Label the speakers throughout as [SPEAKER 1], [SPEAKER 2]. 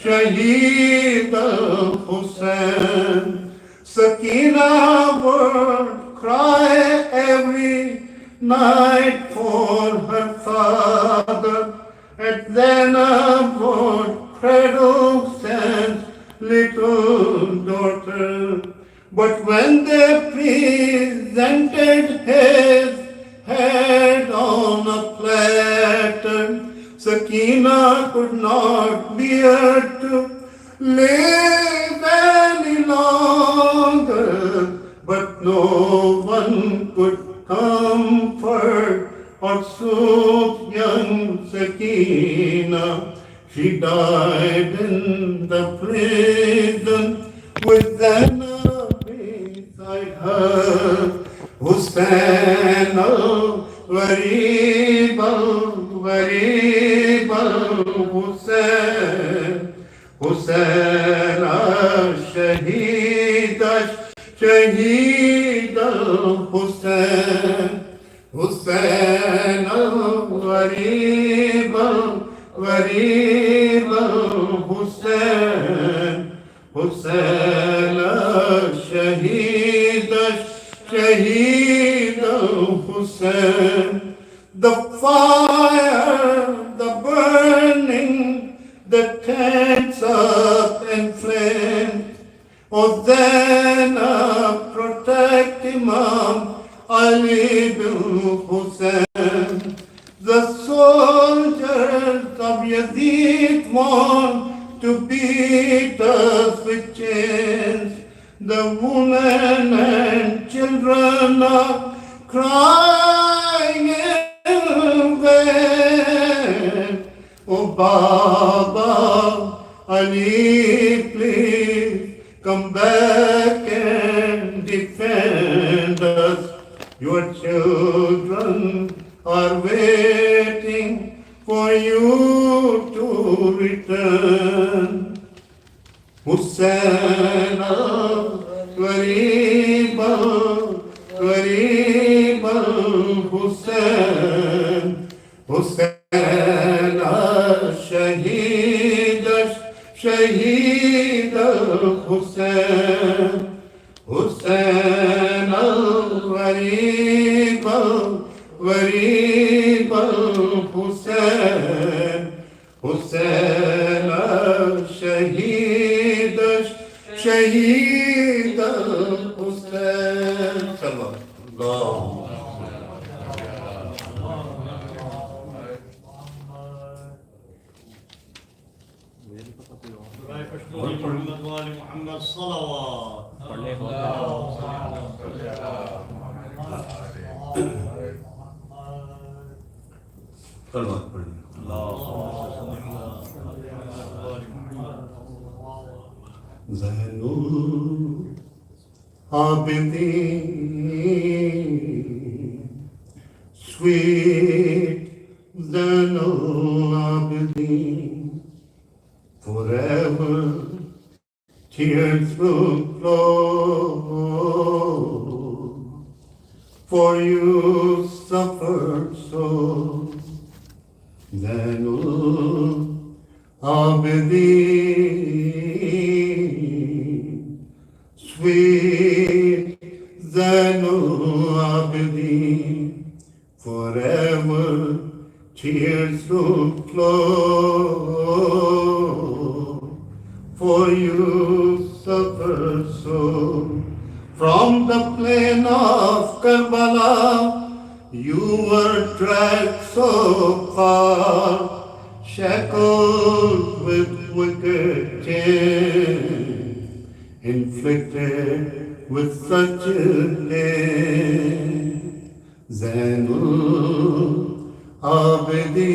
[SPEAKER 1] Shaheed al-Hussein. Sakina would cry every night for her father, and Zainab would cradle Hussein's little daughter. But when they presented his head on a platter, Sakina could not bear to live any longer, but no one could comfort or soothe young Sakina. She died in the prison with Zainab beside her. Hussein al-Gharib al-Gharib al-Hussein, Hussein al-Shaheed al-Shaheed al-Hussein, Hussein al-Gharib al-Gharib al-Hussein, Hussein al-Shaheed al-Shaheed al-Hussein. The fire, the burning, the tents up in flames. Oh, Zainab, protect Imam Ali bin Hussein. The soldiers of Yazid want to beat us with chains. The women and children are crying in vain. Oh, Baba Ali, please come back and defend us. Your children are waiting for you to return. Hussein al-Gharib al-Gharib al-Hussein, Hussein al-Shaheed al-Shaheed al-Hussein, Hussein al-Gharib al-Gharib al-Hussein, Hussein al-Shaheed al-Shaheed al-Hussein. Allah.
[SPEAKER 2] محمد وآل محمد صلوات.
[SPEAKER 1] Zainul Abidin, sweet Zainul Abidin, forever tears will flow, for you suffered so. Zainul Abidin, sweet Zainul Abidin, forever tears will flow, for you suffered so. From the plain of Qibla, you were dragged so far, shackled with wicked chains, inflicted with such a pain. Zainul Abidin,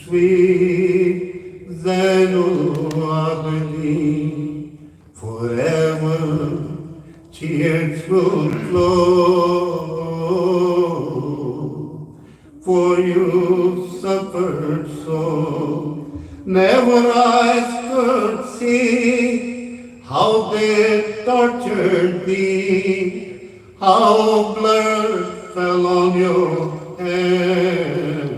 [SPEAKER 1] sweet Zainul Abidin, forever tears will flow, for you suffered so. Never eyes could see how they tortured thee, how blood fell on your head,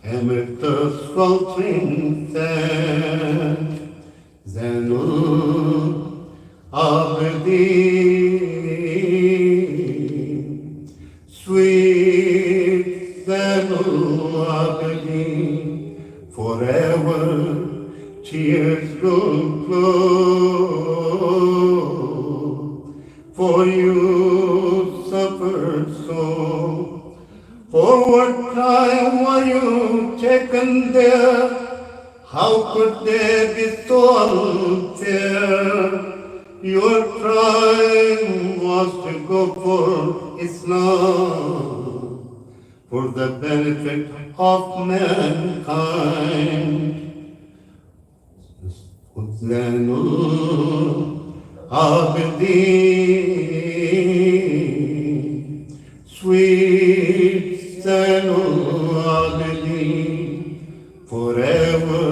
[SPEAKER 1] amid the faltering sand. Zainul Abidin, sweet Zainul Abidin, forever tears will flow. For you suffered so. For what crime were you taken there? How could they be so unfair? Your crime was to go for Islam, for the benefit of mankind. Zainul Abidin, sweet Zainul Abidin, forever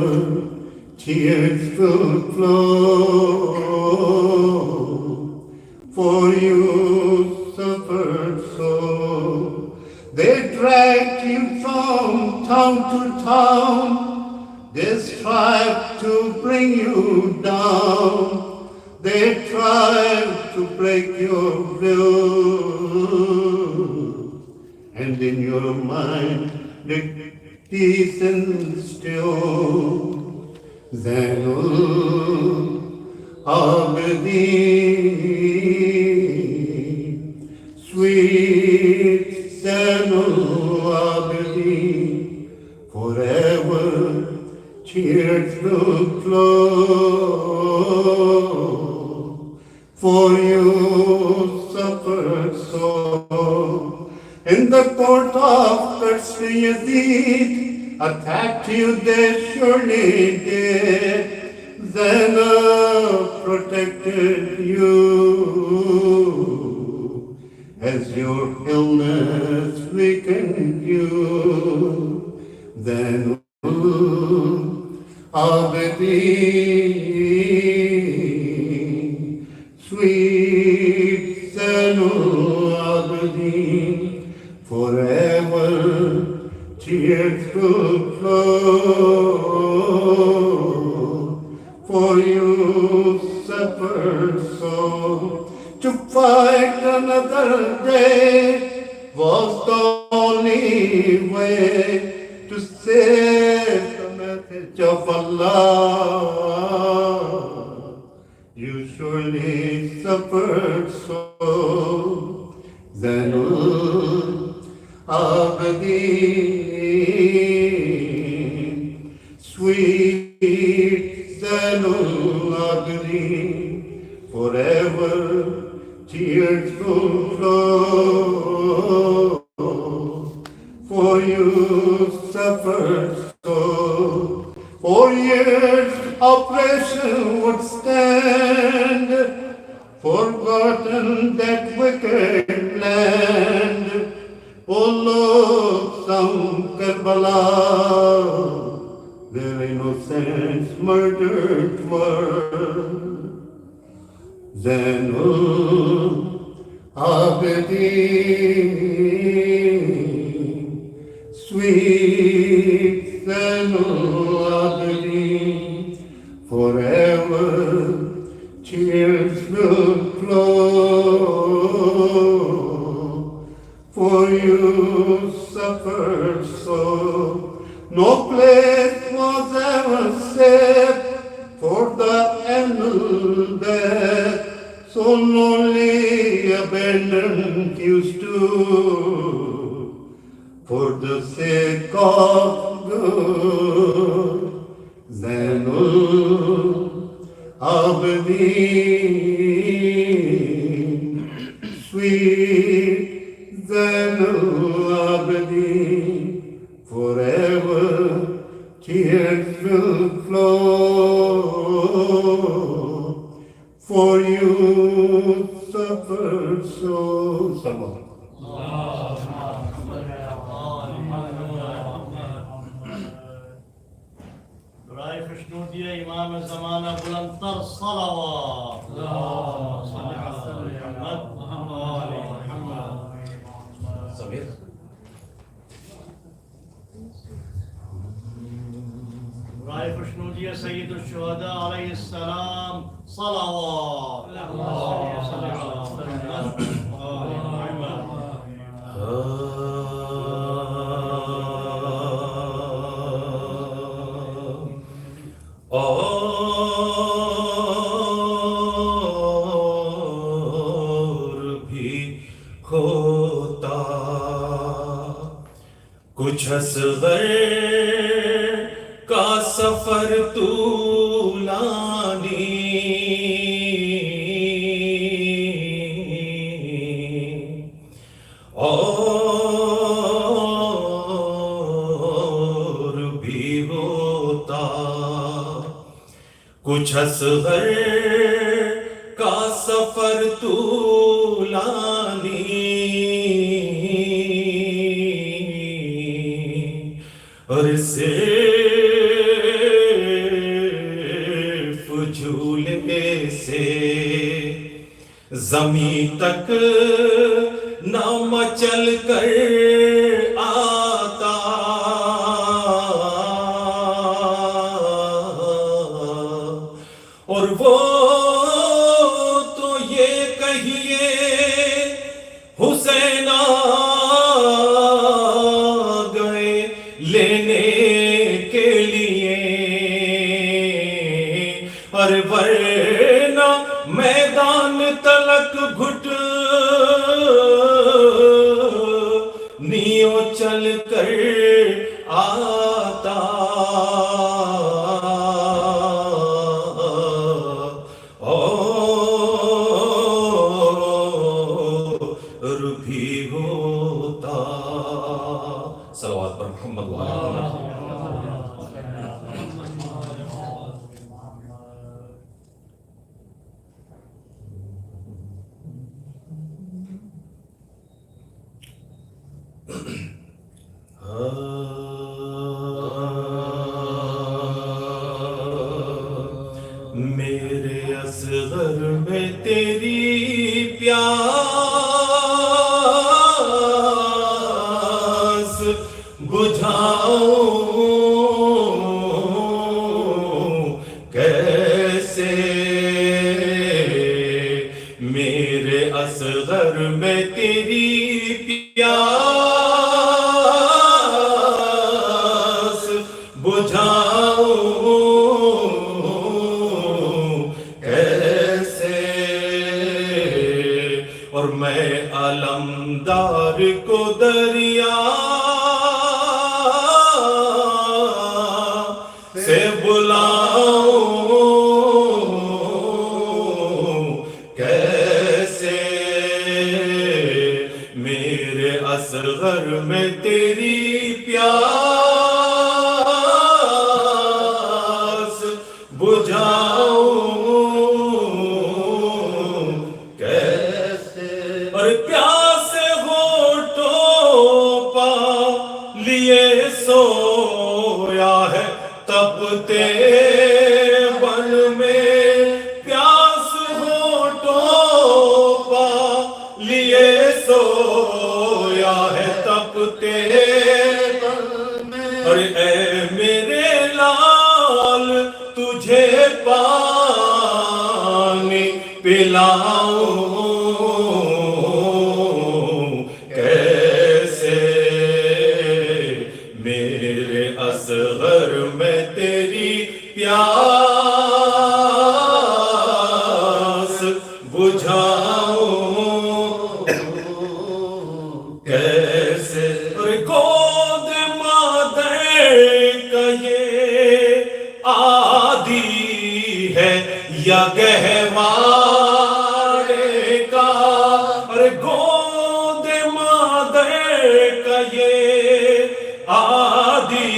[SPEAKER 1] tears will flow. For you suffered so. They dragged you from town to town. They strive to bring you down. They tried to break your will. And in your mind, the peace and still. Zainul Abidin, sweet Zainul Abidin, forever tears will flow. For you suffered so. In the court of Yazid, attacked you they surely did. Zainab protected you as your illness weakened you. Then Abidin, sweet Zainul Abidin, forever tears will flow. For you suffered so. To fight another day was the only way to save the message of Allah. You surely suffered so. Zainul Abidin, sweet Zainul Abidin, forever tears will flow. For you suffered so. 4 years oppression would stand, forgotten that wicked land. Oh Lord, some Karbala, their innocents murdered were. Zainul Abidin, sweet Zainul Abidin, forever tears will flow. For you suffered so. No place was ever safe for the animal death. So lonely, abandoned you stood for the sake of good. Zainul Abidin, sweet Zainul Abidin, forever tears will flow. For you suffered so.
[SPEAKER 2] برای خوشنودی امام زمانه بلندتر صلوات. اللهم صل على محمد وآل محمد.
[SPEAKER 3] Samir.
[SPEAKER 2] ہمارے خوشنودی سید الشہداء علیہ السلام صلوات اللہم صلی علی محمد آل محمد
[SPEAKER 3] کچھ اصغر کا سفر طولانی اور بھی ہوتا، کچھ اصغر کا سفر طولانی اور صرف جھولے سے زمین تک نہ مچل کر آتا، اور وہ تو یہ کہیے حسین لینے کے لیے، اور ورنہ میدان تلک گھٹ نیو چل کر آتا، اور بھی ہوتا۔ صلوات پر محمد وعلی محمد۔ میرے اصغر میں تیری پیاس بجھاؤں کیسے، میرے اصغر میں تیری پیاس بجھاؤں کیسے، اور میں علمدار کو دریا سے بلاؤں کیسے، میرے اصغر میں تیری پیاس بجھاؤں کیسے، اور پیاسے ہونٹوں پا لیے سویا ہے تپتے بن میں، پیاس ہونٹوں پا لیے سویا ہے تپتے بن میں، اور اے میرے لال تجھے پانی پلاؤں کیسے، میرے اصغر میں تیری پیاس بجھاؤں کیسے، اور گود مادر کا یہ عادی ہے یا گہوارے کا، اور گود مادر کا یہ عادی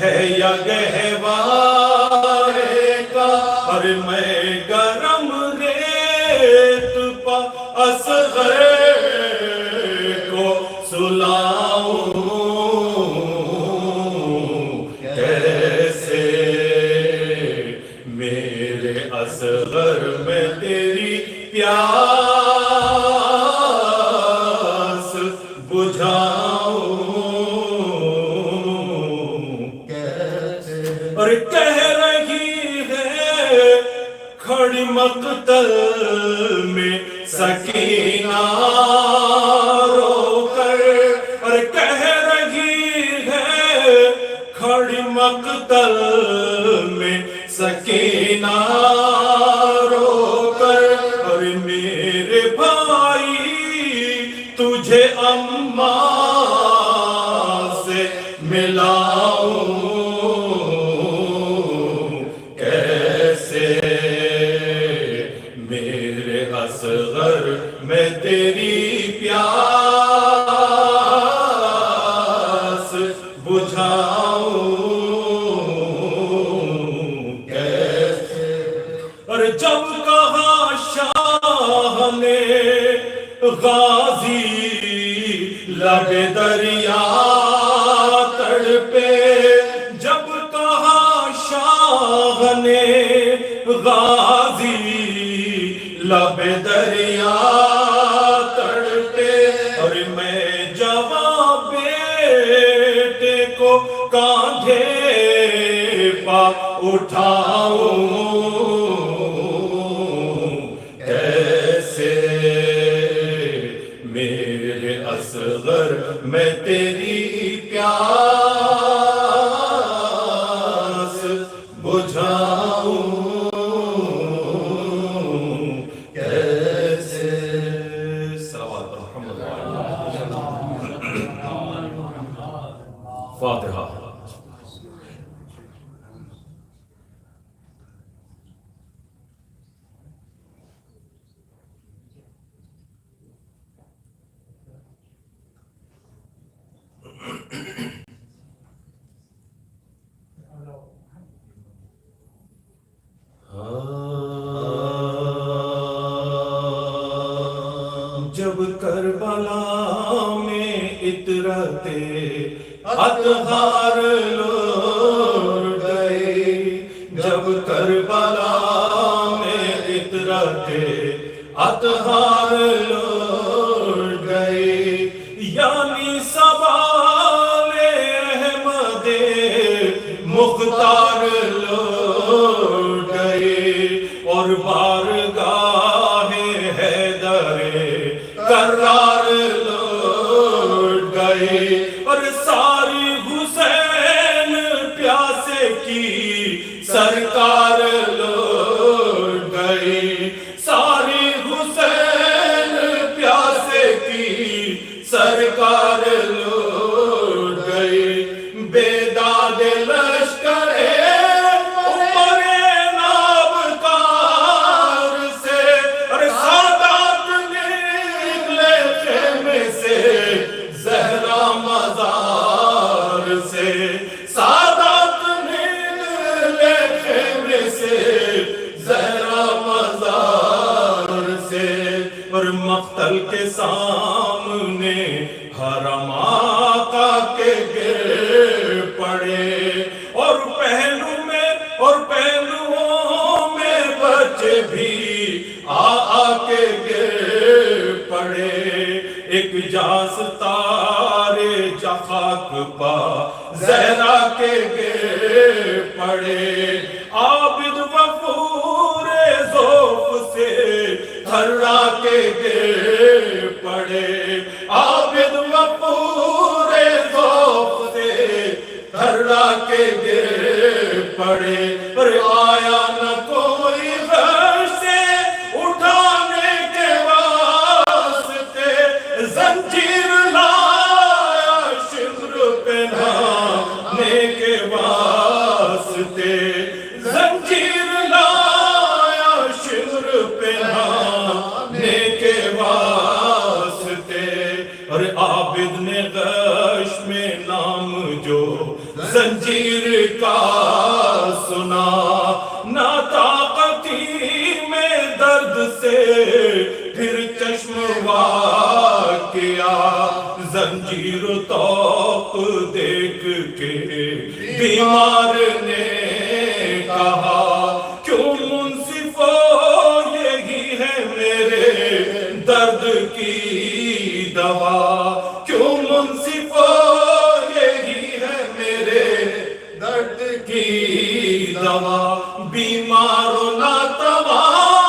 [SPEAKER 3] ہے یا گہوارے کا، اور میں گرم ریت پا اصغر کو سلاؤں کیسے، میرے اصغر میں تیری پیاس بجھاؤں کیسے، اور مقتل میں سکینہ رو کر اور کہہ رہی ہے کھڑی مقتل میں سکینہ رو کر اور میرے بھائی تجھے اماں سے ملاؤں کیسے میرے اصغر میں تیری پیاس بجھاؤں کیسے اور جب کہا شاہ نے غازی لب دریا تڑپے جب کہا شاہ نے غازی لب دریا تڑپے اور میں جواب بیٹے کو کاندھے پا اٹھاؤں کیسے میرے اصغر میں تیری پیاس بجھاؤں کیسے صلوات محمد فاتحہ جب کربلا میں اطرتے اطہار لوٹ گئے جب کربلا میں اطرتے اطہار لوٹ گئے یعنی سوال احمد مختار لوٹ گئے اور بارگاہ حیدر کرار لوٹ گئے اور ساری حسین پیاسے کی سرکار لوٹ گئی ساری حسین پیاسے کی سرکار لوٹ گئی بیداد لشکر عمر نابکار سے اور سادات نکلے خیمے سے زہرا مزار سے سادات نکلے خیمے سے زہرا مزار سے اور مقتل کے سامنے حرم آقا کے گر پڑے اور پہلوؤں میں بچے بھی آ کے گر پڑے ایک جاس تارے جخاک پا زہرا کے گر پڑے عابد وفور ذوف سے تھرا کے گر پڑے عابد وفور ذوف سے تھرا کے گر پڑے پر آیا نہ کوئی غش سے اٹھانے کے واسطے زنجیر لایا شمر پہنانے کے واسطے زنجیر لایا شمر پہنانے کے واسطے اور عابد نے غش میں نام جو زنجیر کا سنا نہ طاقتی میں درد سے پھر چشم وا کیا زنجیر توق دیکھ کے بیمار نے کہا کیوں منصفو یہی ہے میرے درد کی دوا کیوں منصفو یہی ہے میرے درد کی دوا بیمار و ناتوان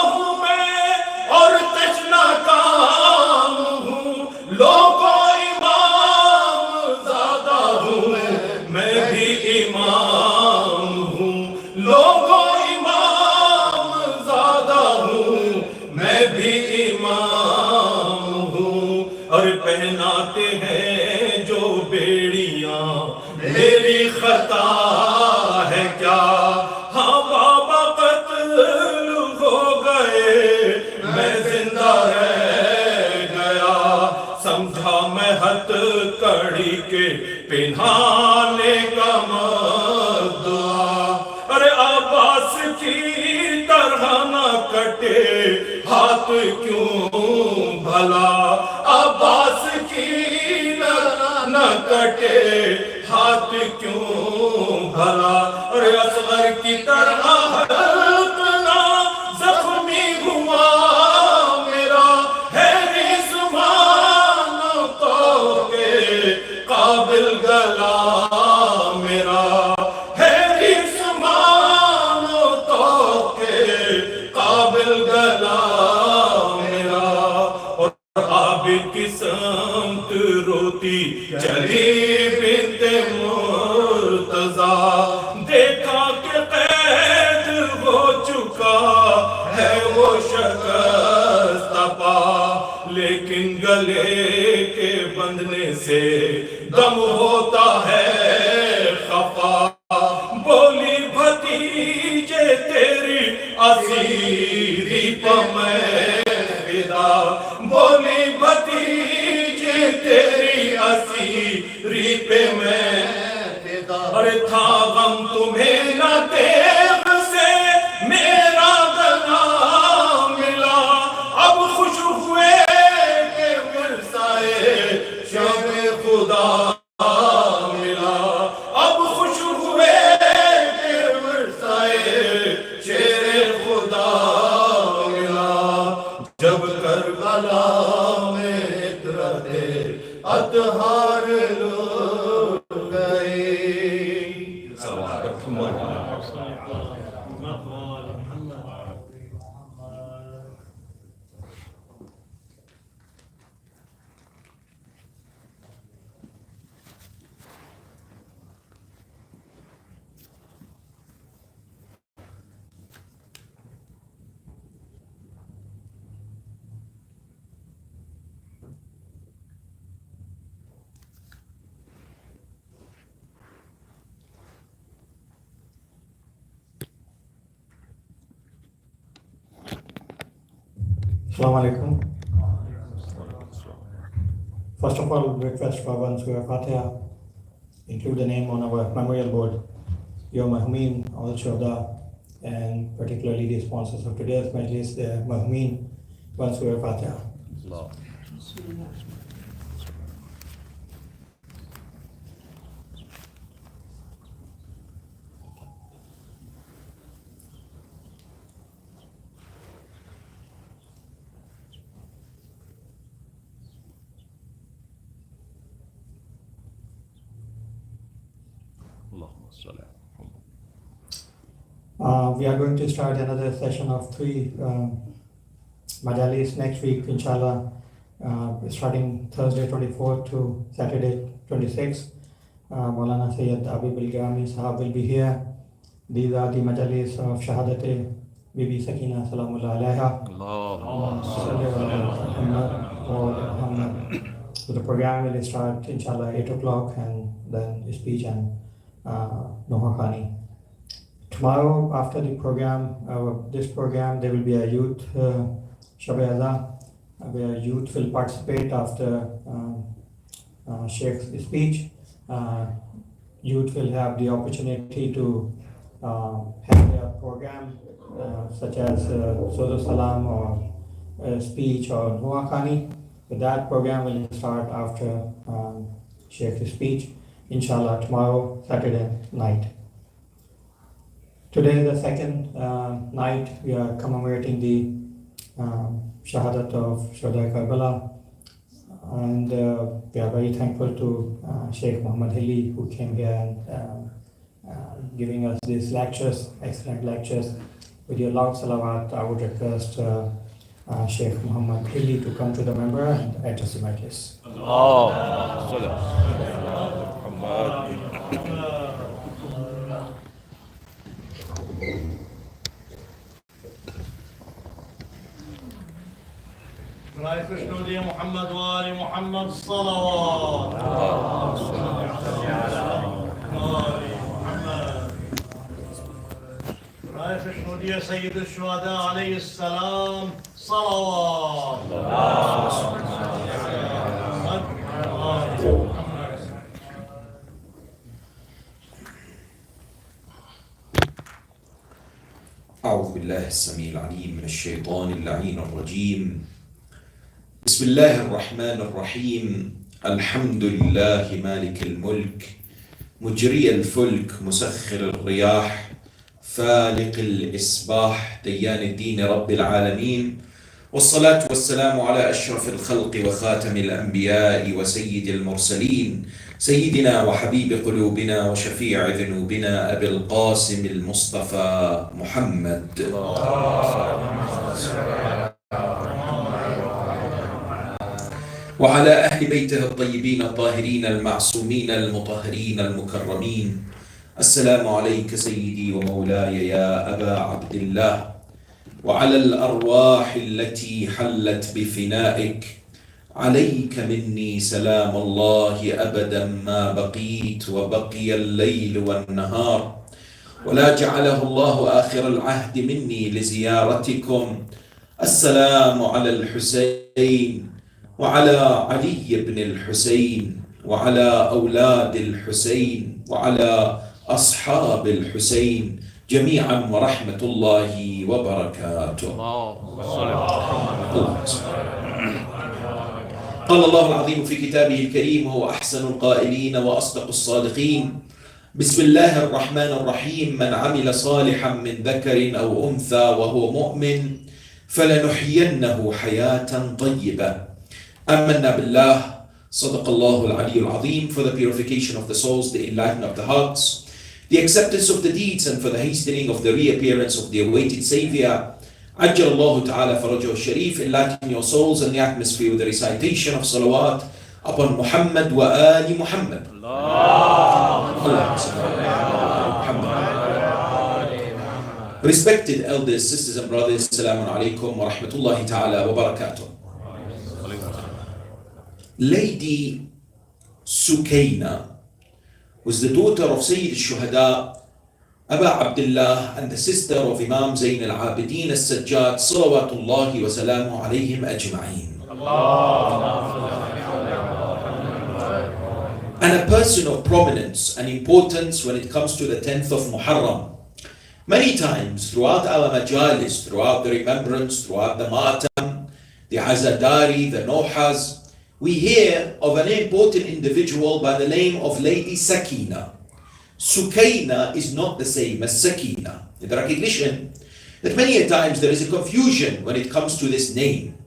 [SPEAKER 3] امام ہوں، لوگوں امام زیادہ ہوں، میں بھی امام ہوں، اور پہناتے ہیں جو بیڑیاں میری خطا ہے کیا؟ ہاں بابا قتل ہو گئے، میں زندہ رہ گیا، سمجھا میں ہتھ کڑی کے پہنانے کا مدعا، ارے عباس کی طرح نہ کٹے ہاتھ کیوں بھلا، عباس کی نہ کٹے ہاتھ کیوں بھلا، ارے اصغر کی طرح اتنا زخمی ہوا میرا ہے رضوان تو کے قابل گلا میرا ہے رضوان تو کے قابل گلا میرا، اور عابد کی سمت روتی چلی بنت مرتضیٰ، دیکھا کہ قید ہو چکا ہے وہ شکستہ پا، لیکن گلے کے بندھنے سے دم ہوتا ہے خفا، بولی بھتیجے تیری اسیری پہ میں فدا، بولی بھتیجے تیری اسیری پہ میں فدا، ارے تھا غم تمہیں نہ تیغ سے میرا گلا ملا، اب خوش ہوئے کہ ورثۂ شب خدا ملا، اب خوش ہوئے کہ ورثۂ شیر خدا ملا، جب کربلا میں عطرت اطہار لوٹ گئے۔
[SPEAKER 4] Assalamu alaikum. First of all, request for one Surah Fatiha, include the name on our memorial board, your Mahumeen, all Shuhada, and particularly the sponsors of today's Majlis, the Mahumeen, one Surah Fatiha. We are going to start another session of 3 Majalis next week, inshallah, starting Thursday 24 to Saturday 26. Molana Sayyid Abi Bilgami sahab will be here. These are the Majalis of Shahadate Bibi Sakina Salamullah Alaiha. Muhammad. So the program will start inshallah 8 o'clock, and then speech and Noha Khani. Tomorrow, after the program, this program, there will be a youth Shab-e-Azah, where youth will participate after Sheikh's speech. Youth will have the opportunity to have their program, such as Sodo Salam or speech or Noha Khani. But that program will start after Sheikh's speech, inshallah, tomorrow, Saturday night. Today is the second night we are commemorating the Shahadat of Shuhada Karbala, and we are very thankful to Sheikh Mohammad Hilli, who came here and giving us these lectures, excellent lectures. With your loud salawat, I would request Sheikh Mohammad Hilli to come to the member and address the Majlis.
[SPEAKER 2] محمد وآل محمد صلوات. رئيس الشهودية سيد الشهداء عليه السلام صلوات.
[SPEAKER 5] أعوذ بالله السميع العليم من الشيطان اللعين الرجيم. بسم الله الرحمن الرحيم. الحمد لله مالك الملك مجري الفلك مسخر الرياح فالق الإصباح ديان الدين رب العالمين، والصلاة والسلام على أشرف الخلق وخاتم الأنبياء وسيد المرسلين، سيدنا وحبيب قلوبنا وشفيع ذنوبنا أبي القاسم المصطفى محمد. وعلى أهل بيته الطيبين الطاهرين المعصومين المطهرين المكرمين. السلام عليك سيدي ومولاي يا أبا عبد الله، وعلى الأرواح التي حلت بفنائك. عليك مني سلام الله أبدا ما بقيت وبقي الليل والنهار، ولا جعله الله آخر العهد مني لزيارتكم. السلام على الحسين وعلى علي بن الحسين وعلى أولاد الحسين وعلى أصحاب الحسين جميعا ورحمة الله وبركاته. قال الله العظيم في كتابه الكريم: هو أحسن القائلين وأصدق الصادقين. بسم الله الرحمن الرحيم. من عمل صالحا من ذكر أو أنثى وهو مؤمن فلنحيينه حياة طيبة. آمنا بالله. صدق الله العلي العظيم. For the purification of the souls, the enlightenment of the hearts, the acceptance of the deeds, and for the hastening of the reappearance of the awaited Savior, Ajjal Allah Ta'ala Farajahu Sharif. Enlighten your souls and the atmosphere with the recitation of salawat upon Muhammad wa ali Muhammad. Respected elders, sisters and brothers, Assalamu alaikum wa rahmatullahi ta'ala wa barakatuh. Lady Sukaina was the daughter of Sayyid al-Shuhada Aba Abdullah and the sister of Imam Zain al-Abidin al-Sajjad salawatullahi wa salamu alayhim ajma'een. And a person of prominence and importance when it comes to the 10th of Muharram. Many times throughout our Majlis, throughout the remembrance, throughout the Matam, the Azadari, the Nohas, we hear of an important individual by the name of Lady Sakina. Sukaina is not the same as Sakina. The recognition that many a times there is a confusion when it comes to this name.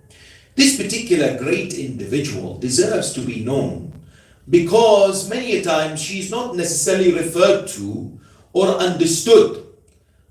[SPEAKER 5] This particular great individual deserves to be known because many a times she is not necessarily referred to or understood.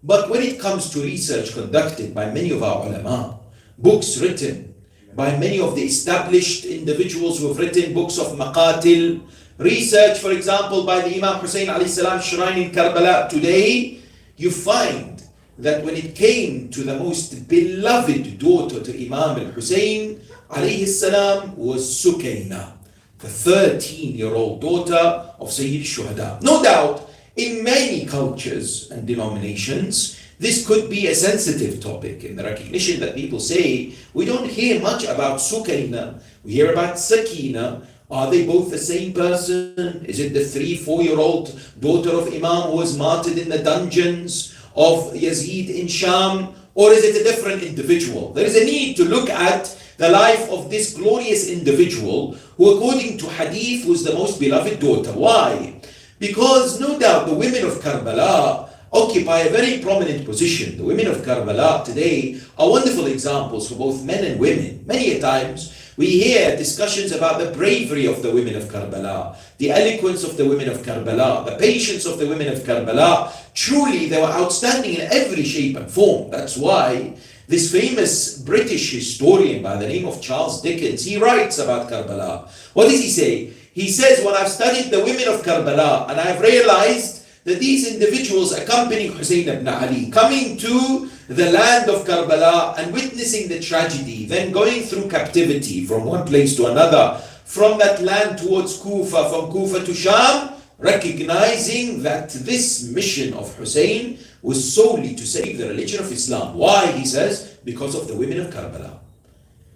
[SPEAKER 5] But when it comes to research conducted by many of our ulama, books written by many of the established individuals who have written books of maqatil, research, for example, by the Imam Hussein alayhi salam shrine in Karbala today, you find that when it came to the most beloved daughter to Imam al-Hussein alayhi salam was Sukaina, the 13-year-old daughter of Sayyid Shuhada. No doubt, in many cultures and denominations, this could be a sensitive topic in the recognition that people say, we don't hear much about Sukaina, we hear about Sakina. Are they both the same person? Is it the 3-4-year-old daughter of Imam who was martyred in the dungeons of Yazid in Sham? Or is it a different individual? There is a need to look at the life of this glorious individual who, according to Hadith, was the most beloved daughter. Why? Because no doubt the women of Karbala occupy a very prominent position. The women of Karbala today are wonderful examples for both men and women. Many a times we hear discussions about the bravery of the women of Karbala, the eloquence of the women of Karbala, the patience of the women of Karbala. Truly, they were outstanding in every shape and form. That's why this famous British historian by the name of Charles Dickens, he writes about Karbala. What does he say? He says, when I've studied the women of Karbala and I've realized that these individuals accompanying Hussein ibn Ali, coming to the land of Karbala and witnessing the tragedy, then going through captivity from one place to another, from that land towards Kufa, from Kufa to Sham, recognizing that this mission of Hussein was solely to save the religion of Islam. Why? He says, because of the women of Karbala.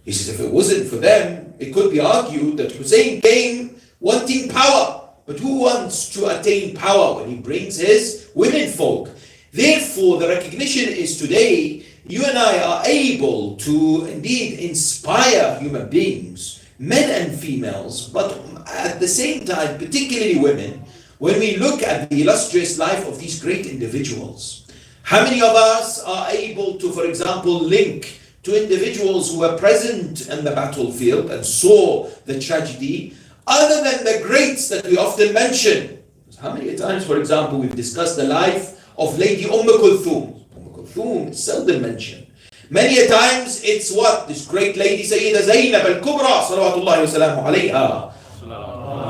[SPEAKER 5] He says, if it wasn't for them, it could be argued that Hussein came wanting power. But who wants to attain power when he brings his women folk? Therefore, the recognition is today, you and I are able to indeed inspire human beings, men and females, but at the same time, particularly women, when we look at the illustrious life of these great individuals. How many of us are able to, for example, link to individuals who were present in the battlefield and saw the tragedy, other than the greats that we often mention? How many times, for example, we've discussed the life of Lady Kulthum. Kulthum is seldom mentioned. Many a times it's what? This great lady Sayyida Zainab al-Kubra, salawatullahi wa salamu alayha.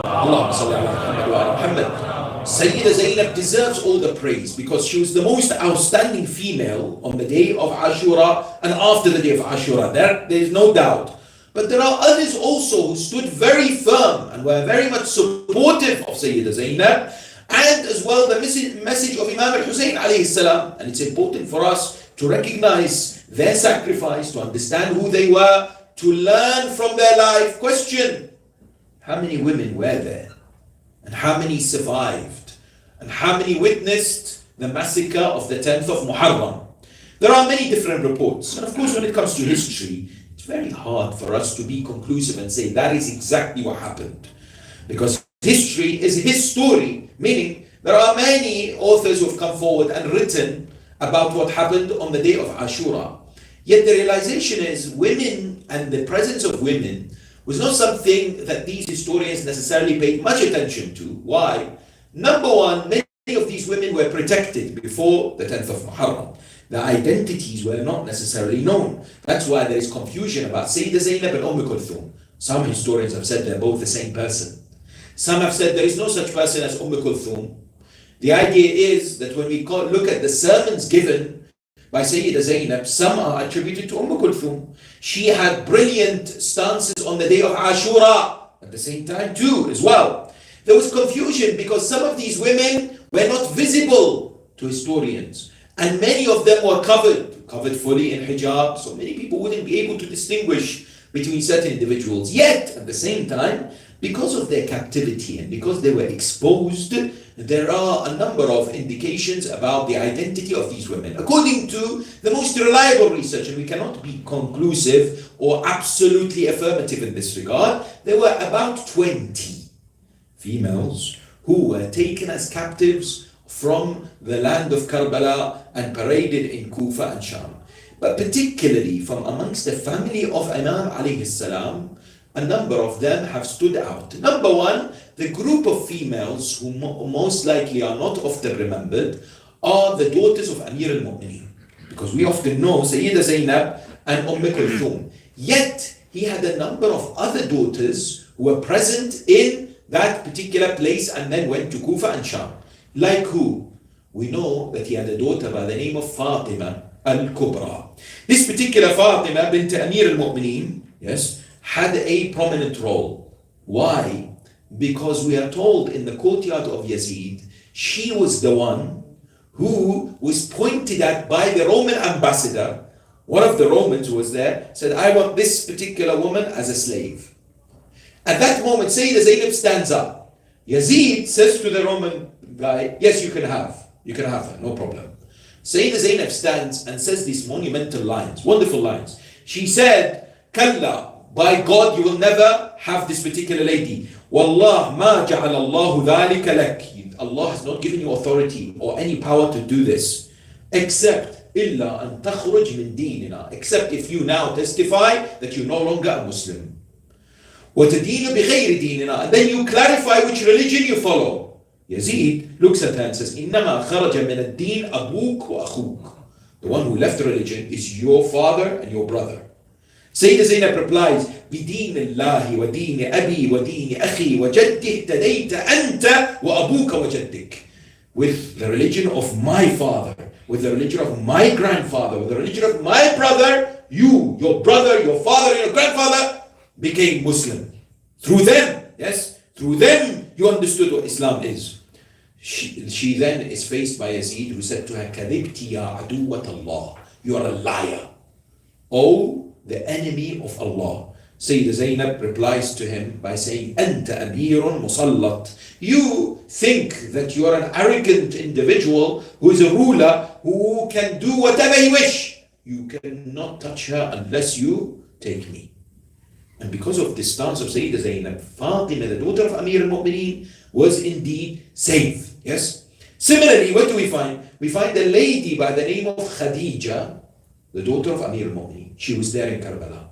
[SPEAKER 5] Allahumma salli ala Muhammad. Sayyida Zainab deserves all the praise because she was the most outstanding female on the day of Ashura and after the day of Ashura. There is no doubt. But there are others also who stood very firm and were very much supportive of Sayyida Zainab, and as well the message of Imam al-Hussein alayhi salam. And it's important for us to recognize their sacrifice, to understand who they were, to learn from their life. Question: how many women were there? And how many survived? And how many witnessed the massacre of the 10th of Muharram? There are many different reports. And of course, when it comes to history, it's very hard for us to be conclusive and say that is exactly what happened. Because history is his story, meaning there are many authors who have come forward and written about what happened on the day of Ashura. Yet the realization is women and the presence of women was not something that these historians necessarily paid much attention to. Why? Number one, many of these women were protected before the 10th of Muharram. The identities were not necessarily known. That's why there is confusion about Sayyida Zainab and Kulthum. Some historians have said they're both the same person. Some have said there is no such person as Kulthum. The idea is that when we look at the sermons given by Sayyida Zainab, some are attributed to Kulthum. She had brilliant stances on the day of Ashura at the same time too as well. There was confusion because some of these women were not visible to historians, and many of them were covered fully in hijab, so many people wouldn't be able to distinguish between certain individuals. Yet at the same time, because of their captivity and because they were exposed, there are a number of indications about the identity of these women. According to the most reliable research, and we cannot be conclusive or absolutely affirmative in this regard, there were about 20 females who were taken as captives from the land of Karbala and paraded in Kufa and Sham. But particularly from amongst the family of Imam alayhi salam, a number of them have stood out. Number one, the group of females who most likely are not often remembered are the daughters of Amir al-Mu'mineen. Because we often know Sayyida Zainab and Kulthum. Yet, he had a number of other daughters who were present in that particular place and then went to Kufa and Sham. Like who? We know that he had a daughter by the name of Fatima al-Kubra. This particular Fatima bint Amir al-Mu'mineen, yes, had a prominent role. Why? Because we are told in the courtyard of Yazid, she was the one who was pointed at by the Roman ambassador. One of the Romans who was there said, I want this particular woman as a slave. At that moment, Sayyida Zainab stands up. Yazid says to the Roman guy, yes, you can have her, no problem. Sayyida Zainab stands and says these monumental lines, wonderful lines. She said, Kalla, by God, you will never have this particular lady. Wallah ma ja'ala Allahu dhalika lak. Allah has not given you authority or any power to do this. Except illa an takhruj min dinina. Except if you now testify that you're no longer a Muslim. وَتَدِينُ بِغَيْرِ دِينِنَا. And then you clarify which religion you follow. Yazid looks at her and says, إِنَّمَا خَرَجَ مِنَ الدِّينِ أَبُوكَ وَأَخُوكَ. The one who left religion is your father and your brother. Sayyida Zainab replies, بِدِينِ اللَّهِ وَدِينِ أَبِي وَدِينِ أَخِي وَجَدِّي اهْتَدَيْتَ أَنْتَ وَأَبُوكَ وَجَدِّكَ. with the religion of my father, with the religion of my grandfather, with the religion of my brother, you, your brother, your father, your grandfather became Muslim. Through them, yes, through them you understood what Islam is. She then is faced by Yazid, who said to her, كَذِبْتِ يَا عَدُوَّةَ اللَّهِ, you are a liar, O the enemy of Allah. Sayyidah Zainab replies to him by saying, أَنْتَ أَمِيرٌ مُسَلَّطٌ, you think that you are an arrogant individual who is a ruler who can do whatever he wish. You cannot touch her unless you take me. And because of the stance of Sayyidah Zainab, Fatima, the daughter of Amir al-Mu'mineen, was indeed safe. Yes? Similarly, what do we find? We find a lady by the name of Khadija, the daughter of Amir al-Mu'mineen. She was there in Karbala.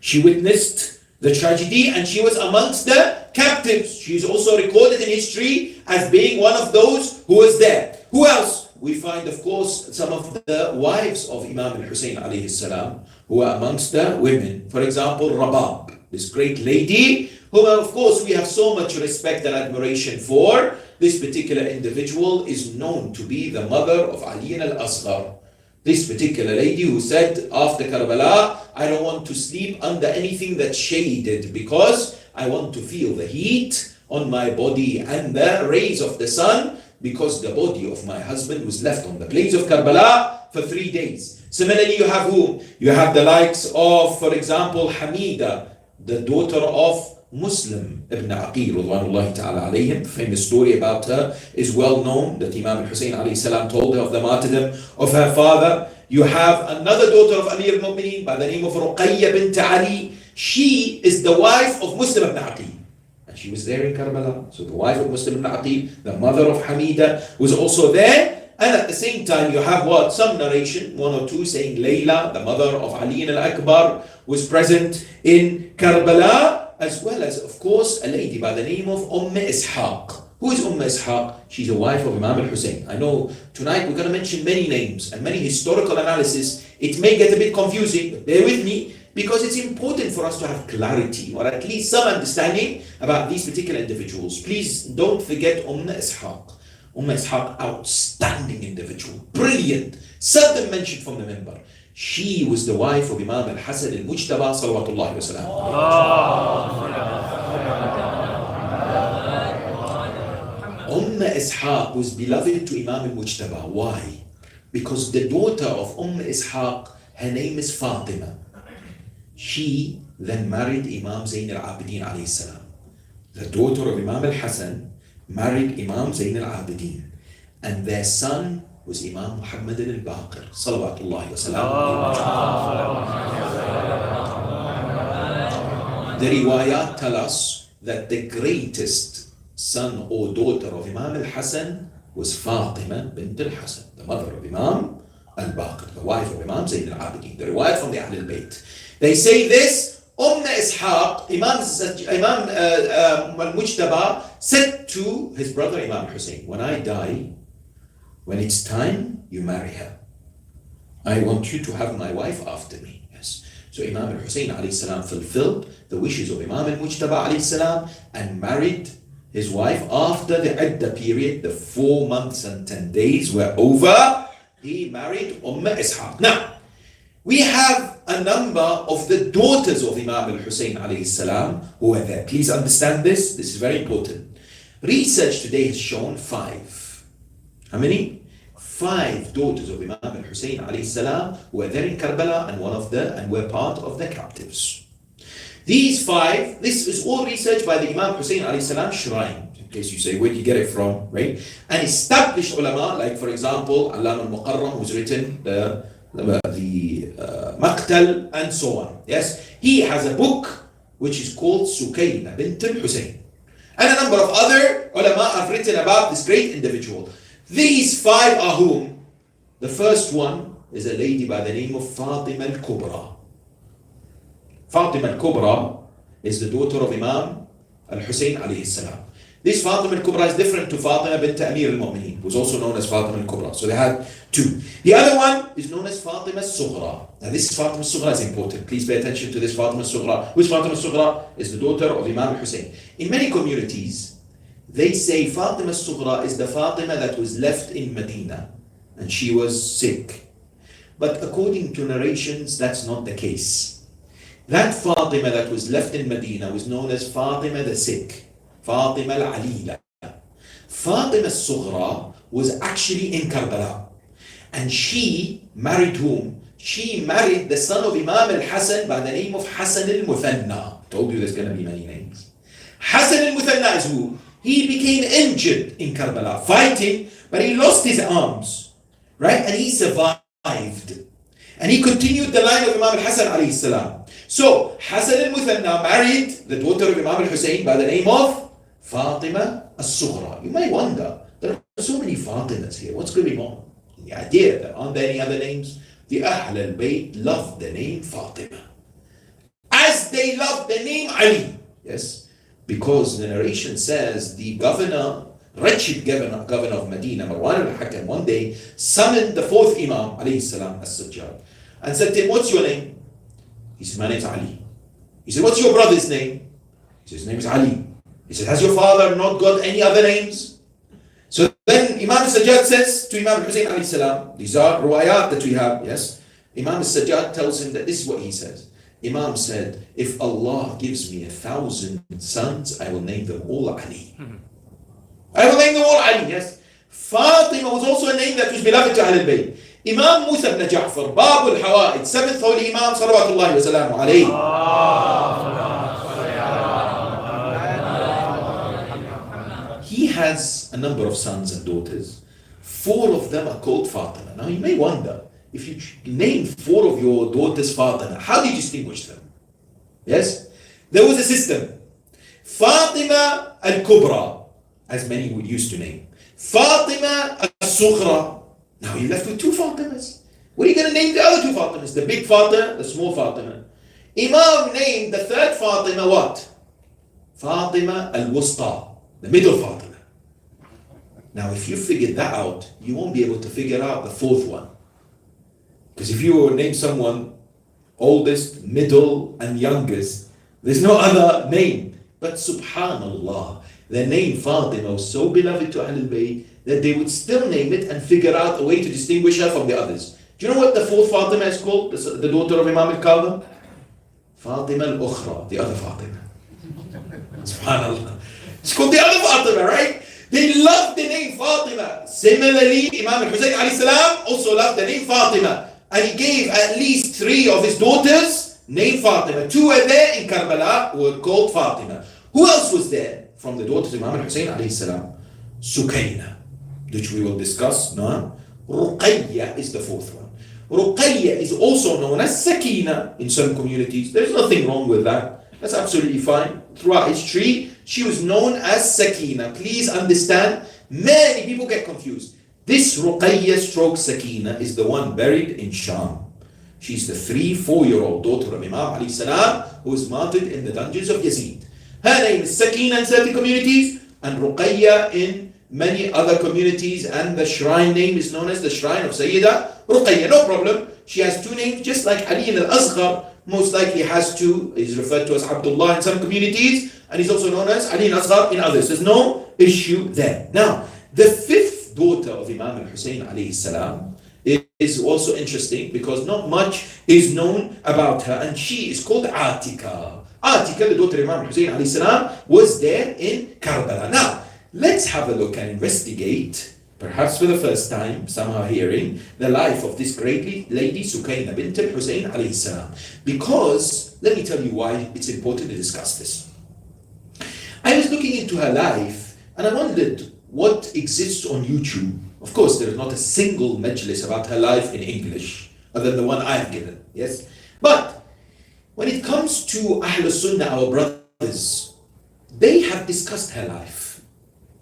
[SPEAKER 5] She witnessed the tragedy and she was amongst the captives. She is also recorded in history as being one of those who was there. Who else? We find, of course, some of the wives of Imam al-Hussein alayhi salam who are amongst the women. For example, Rabab, this great lady, whom of course we have so much respect and admiration for. This particular individual is known to be the mother of Ali al-Asghar. This particular lady who said after Karbala, I don't want to sleep under anything that's shaded because I want to feel the heat on my body and the rays of the sun, because the body of my husband was left on the plains of Karbala for 3 days. Similarly, you have whom? You have the likes of, for example, Hamida, the daughter of Muslim ibn Aqil, radwanullahi ta'ala alayhim. Famous story about her is well known, that Imam al-Hussein alayhi salam told her of the martyrdom of her father. You have another daughter of Amir al-Mu'mineen by the name of Ruqayya bint Ali. She is the wife of Muslim ibn Aqil. And she was there in Karbala. So the wife of Muslim ibn Aqil, the mother of Hamida, was also there. And at the same time, you have what? Some narration, one or two, saying Layla, the mother of Ali al-Akbar, was present in Karbala, as well as, of course, a lady by the name of Ishaq. Who is Ishaq? She's a wife of Imam al-Hussein. I know tonight we're going to mention many names and many historical analysis. It may get a bit confusing, but bear with me, because it's important for us to have clarity, or at least some understanding about these particular individuals. Please don't forget Ishaq. Ishaq, outstanding individual, brilliant, seldom mentioned from the member. She was the wife of Imam al-Hasan al-Mujtaba, salawatullahi wa salam. Ishaq was beloved to Imam al-Mujtaba. Why? Because the daughter of Ishaq, her name is Fatima. She then married Imam Zain al-Abidin alayhi salam. The daughter of Imam al-Hasan married Imam Zain al-Abidin. And their son was Imam Mohammad al-Baqir, salawatullahi wa salam. The riwayat tell us that the greatest son or daughter of Imam al-Hasan was Fatima bint al-Hasan, the mother of Imam al-Baqir, the wife of Imam Zain al-Abidin. The riwayat from the Ahl al-Bayt. They say this, Ishaq, Imam al-Mujtaba said to his brother Imam Hussein, when I die, when it's time, you marry her. I want you to have my wife after me. Yes. So Imam al-Hussein alayhi salam fulfilled the wishes of Imam al-Mujtaba alayhi salam and married his wife after the Iddah period. The 4 months and 10 days were over. He married Ishaq. Now, we have a number of the daughters of Imam al-Hussein alayhi salam who were there. Please understand this. This is very important. Research today has shown 5. How many? 5 daughters of Imam al-Hussein alayhi salam were there in Karbala and were part of the captives. These 5, this is all research by the Imam Hussein alayhi salam shrine. In case you say, where do you get it from, right? And established ulama, like for example, Allam al-Muqarram, who's written the Maqtal and so on. Yes, he has a book which is called Sukayna bint al-Hussein. And a number of other ulama have written about this great individual. These 5 are whom? The first one is a lady by the name of Fatima al-Kubra. Fatima al-Kubra is the daughter of Imam al-Hussein alayhi salam. This Fatima al-Kubra is different to Fatima bint Amir al-Mu'mineen, who's also known as Fatima al-Kubra. So they had 2. The other one is known as Fatima al-Sughra. Now this Fatima al-Sughra is important. Please pay attention to this Fatima al-Sughra. Which Fatima al-Sughra is the daughter of Imam al-Hussein. In many communities, They say Fatima al-Sughra is the Fatima that was left in Medina and she was sick. But according to narrations, that's not the case. That Fatima that was left in Medina was known as Fatima the sick, Fatima al-Alila. Fatima al-Sughra was actually in Karbala. And she married whom? She married the son of Imam al-Hasan by the name of Hasan al-Muthanna. Told you there's going to be many names. Hasan al-Muthanna is who? He became injured in Karbala, fighting, but he lost his arms, right? And he survived. And he continued the line of Imam al-Hasan alayhi salam. So, Hasan al-Muthanna married the daughter of Imam al-Hussein by the name of Fatima al-Sughra. You may wonder, there are so many Fatimas here. What's going on? The idea that aren't there any other names? The Ahl al-Bayt loved the name Fatima, as they loved the name Ali. Yes, because the narration says the governor, wretched governor of Medina, Marwan al-Hakam, one day summoned the fourth Imam, alayhi salam, as-Sajjad, and said to him, what's your name? He said, my name's Ali. He said, what's your brother's name? He said, his name is Ali. He said, has your father not got any other names? So then Imam al-Sajjad says to Imam al-Hussein alayhi salam, these are ruwayat that we have, yes? Imam al-Sajjad tells him that this is what he says. Imam said, if Allah gives me 1,000 sons, I will name them all Ali. I will name them all Ali, yes. Fatima was also a name that was beloved to Ahlul Bayt. Imam Musa ibn Ja'far, Bab al-Hawa'id, 7th Holy Imam, salawatullahi wa salamu alayhi. He has a number of sons and daughters. 4 of them are called Fatima. Now you may wonder, if you name 4 of your daughters Fatima, how do you distinguish them? Yes? There was a system. Fatima al-Kubra, as many would used to name. Fatima al-Sughra. Now you're left with 2 Fatimas. What are you going to name the other 2 Fatimas? The big Fatima, the small Fatima. Imam named the 3rd Fatima what? Fatima al-Wusta, the middle Fatima. Now if you figured that out, you won't be able to figure out the 4th one. Because if you name someone oldest, middle, and youngest, there's no other name. But subhanallah, the name Fatima was so beloved to Ahlul Bayt that they would still name it and figure out a way to distinguish her from the others. Do you know what the 4th Fatima is called? The daughter of Imam al-Kadhim? Fatima al-Ukhra, the other Fatima. Subhanallah. It's called the other Fatima, right? They loved the name Fatima. Similarly, Imam al-Hussein alayhi salam also loved the name Fatima. And he gave at least 3 of his daughters named Fatima. 2 were there in Karbala who were called Fatima. Who else was there from the daughters of Imam al-Hussein alayhi salam? Sukaina, which we will discuss now. Ruqayya is the 4th one. Ruqayya is also known as Sakina in some communities. There's nothing wrong with that. That's absolutely fine. Throughout history, she was known as Sakina. Please understand, many people get confused. This Ruqayya stroke Sakina is the one buried in Sham. She's the 3-4-year-old daughter of Imam alayhi salam who was martyred in the dungeons of Yazid. Her name is Sakina in certain communities and Ruqayya in many other communities, and the shrine name is known as the shrine of Sayyida Ruqayya. No problem. She has 2 names, just like Ali al-Asghar most likely has 2. He's referred to as Abdullah in some communities, and he's also known as Ali al-Asghar in others. There's no issue there. Now, the 5th daughter of Imam al-Hussein alayhi salam is also interesting because not much is known about her, and she is called Atika. Atika, the daughter of Imam al-Hussein alayhi salam, was there in Karbala. Now, let's have a look and investigate, perhaps for the first time, somehow hearing the life of this great lady, Sukaina bint al-Hussein alayhi salam. Because, let me tell you why it's important to discuss this. I was looking into her life and I wondered what exists on YouTube. Of course, there is not a single majlis about her life in English, other than the one I've given, yes? But, when it comes to Ahlul Sunnah, our brothers, they have discussed her life.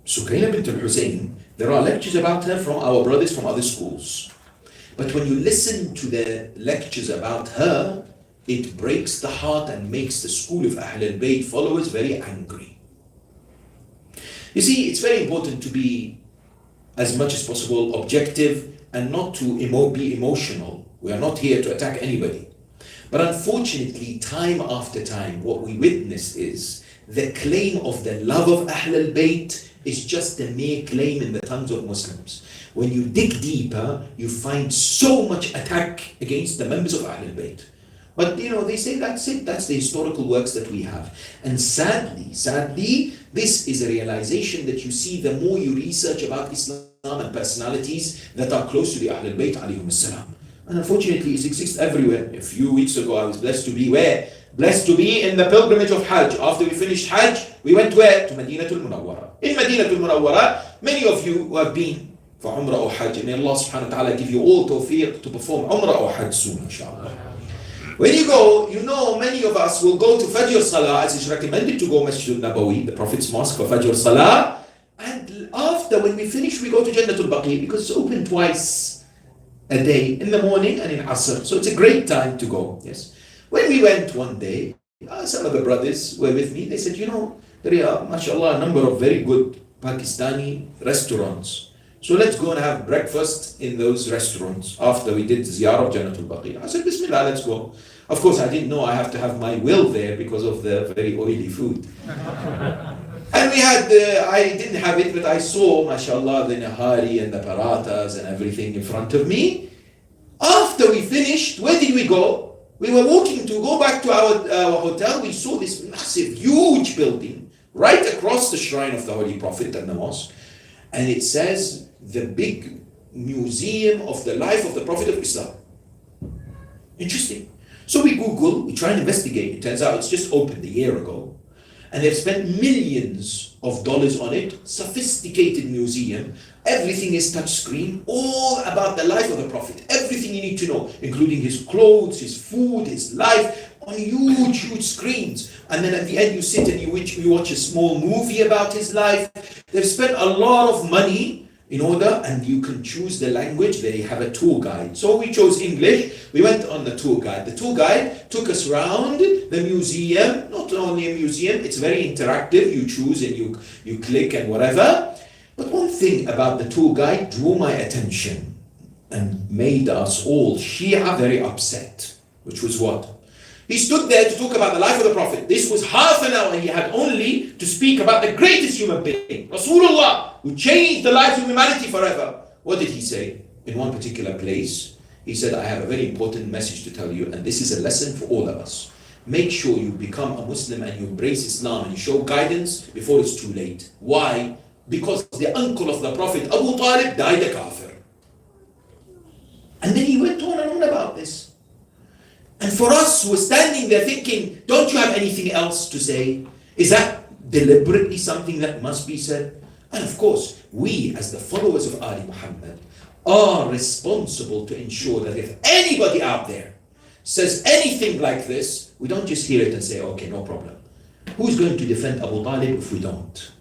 [SPEAKER 5] Sukaina bint al-Hussein, there are lectures about her from our brothers from other schools. But when you listen to the lectures about her, it breaks the heart and makes the school of Ahlul Bayt followers very angry. You see, it's very important to be, as much as possible, objective and not to be emotional. We are not here to attack anybody. But unfortunately, time after time, what we witness is the claim of the love of Ahlul Bayt is just a mere claim in the tongues of Muslims. When you dig deeper, you find so much attack against the members of Ahlul Bayt. But they say that's it, that's the historical works that we have. And sadly, this is a realization that you see the more you research about Islam and personalities that are close to the Ahlul Bayt alayhim salam. And unfortunately, it exists everywhere. A few weeks ago, I was blessed to be where? Blessed to be in the pilgrimage of Hajj. After we finished Hajj, we went where? To Madinatul Munawwara. In Madinatul Munawwara, many of you who have been for Umrah or Hajj, may Allah subhanahu wa ta'ala give you all tawfiq to perform Umrah or Hajj soon, inshallah. When you go, many of us will go to Fajr Salah, as is recommended to go Masjid al-Nabawi, the Prophet's mosque, for Fajr Salah. And after, when we finish, we go to Jannatul Baqi, because it's open twice a day, in the morning and in Asr. So it's a great time to go. Yes. When we went one day, some of the brothers were with me. They said, there are, mashallah, a number of very good Pakistani restaurants. So let's go and have breakfast in those restaurants after we did Ziyarah of Jannatul Baqi. I said, Bismillah, let's go. Of course, I didn't know I have to have my will there because of the very oily food. And we had, I didn't have it, but I saw, mashallah, the nahari and the paratas and everything in front of me. After we finished, where did we go? We were walking to go back to our hotel. We saw this massive, huge building right across the shrine of the Holy Prophet and the mosque. And it says, the big museum of the life of the Prophet of Islam. Interesting. So we Google, we try and investigate. It turns out it's just opened a year ago. And they've spent millions of dollars on it. Sophisticated museum. Everything is touchscreen. All about the life of the Prophet. Everything you need to know, including his clothes, his food, his life, on huge, huge screens. And then at the end you sit and you watch a small movie about his life. They've spent a lot of money in order, and you can choose the language. They have a tour guide. So we chose English. We went on the tour guide. The tour guide took us around the museum. Not only a museum, it's very interactive. You choose and you click and whatever. But one thing about the tour guide drew my attention and made us all Shia very upset, which was what? He stood there to talk about the life of the Prophet. This was half an hour. He had only to speak about the greatest human being, Rasulullah, who changed the lives of humanity forever. What did he say? In one particular place, he said, I have a very important message to tell you, and this is a lesson for all of us. Make sure you become a Muslim and you embrace Islam and you show guidance before it's too late. Why? Because the uncle of the Prophet, Abu Talib, died a kafir. And then he went on and on about this. And for us who are standing there thinking, don't you have anything else to say? Is that deliberately something that must be said? And of course, we as the followers of Ali Muhammad are responsible to ensure that if anybody out there says anything like this, we don't just hear it and say, okay, no problem. Who's going to defend Abu Talib if we don't?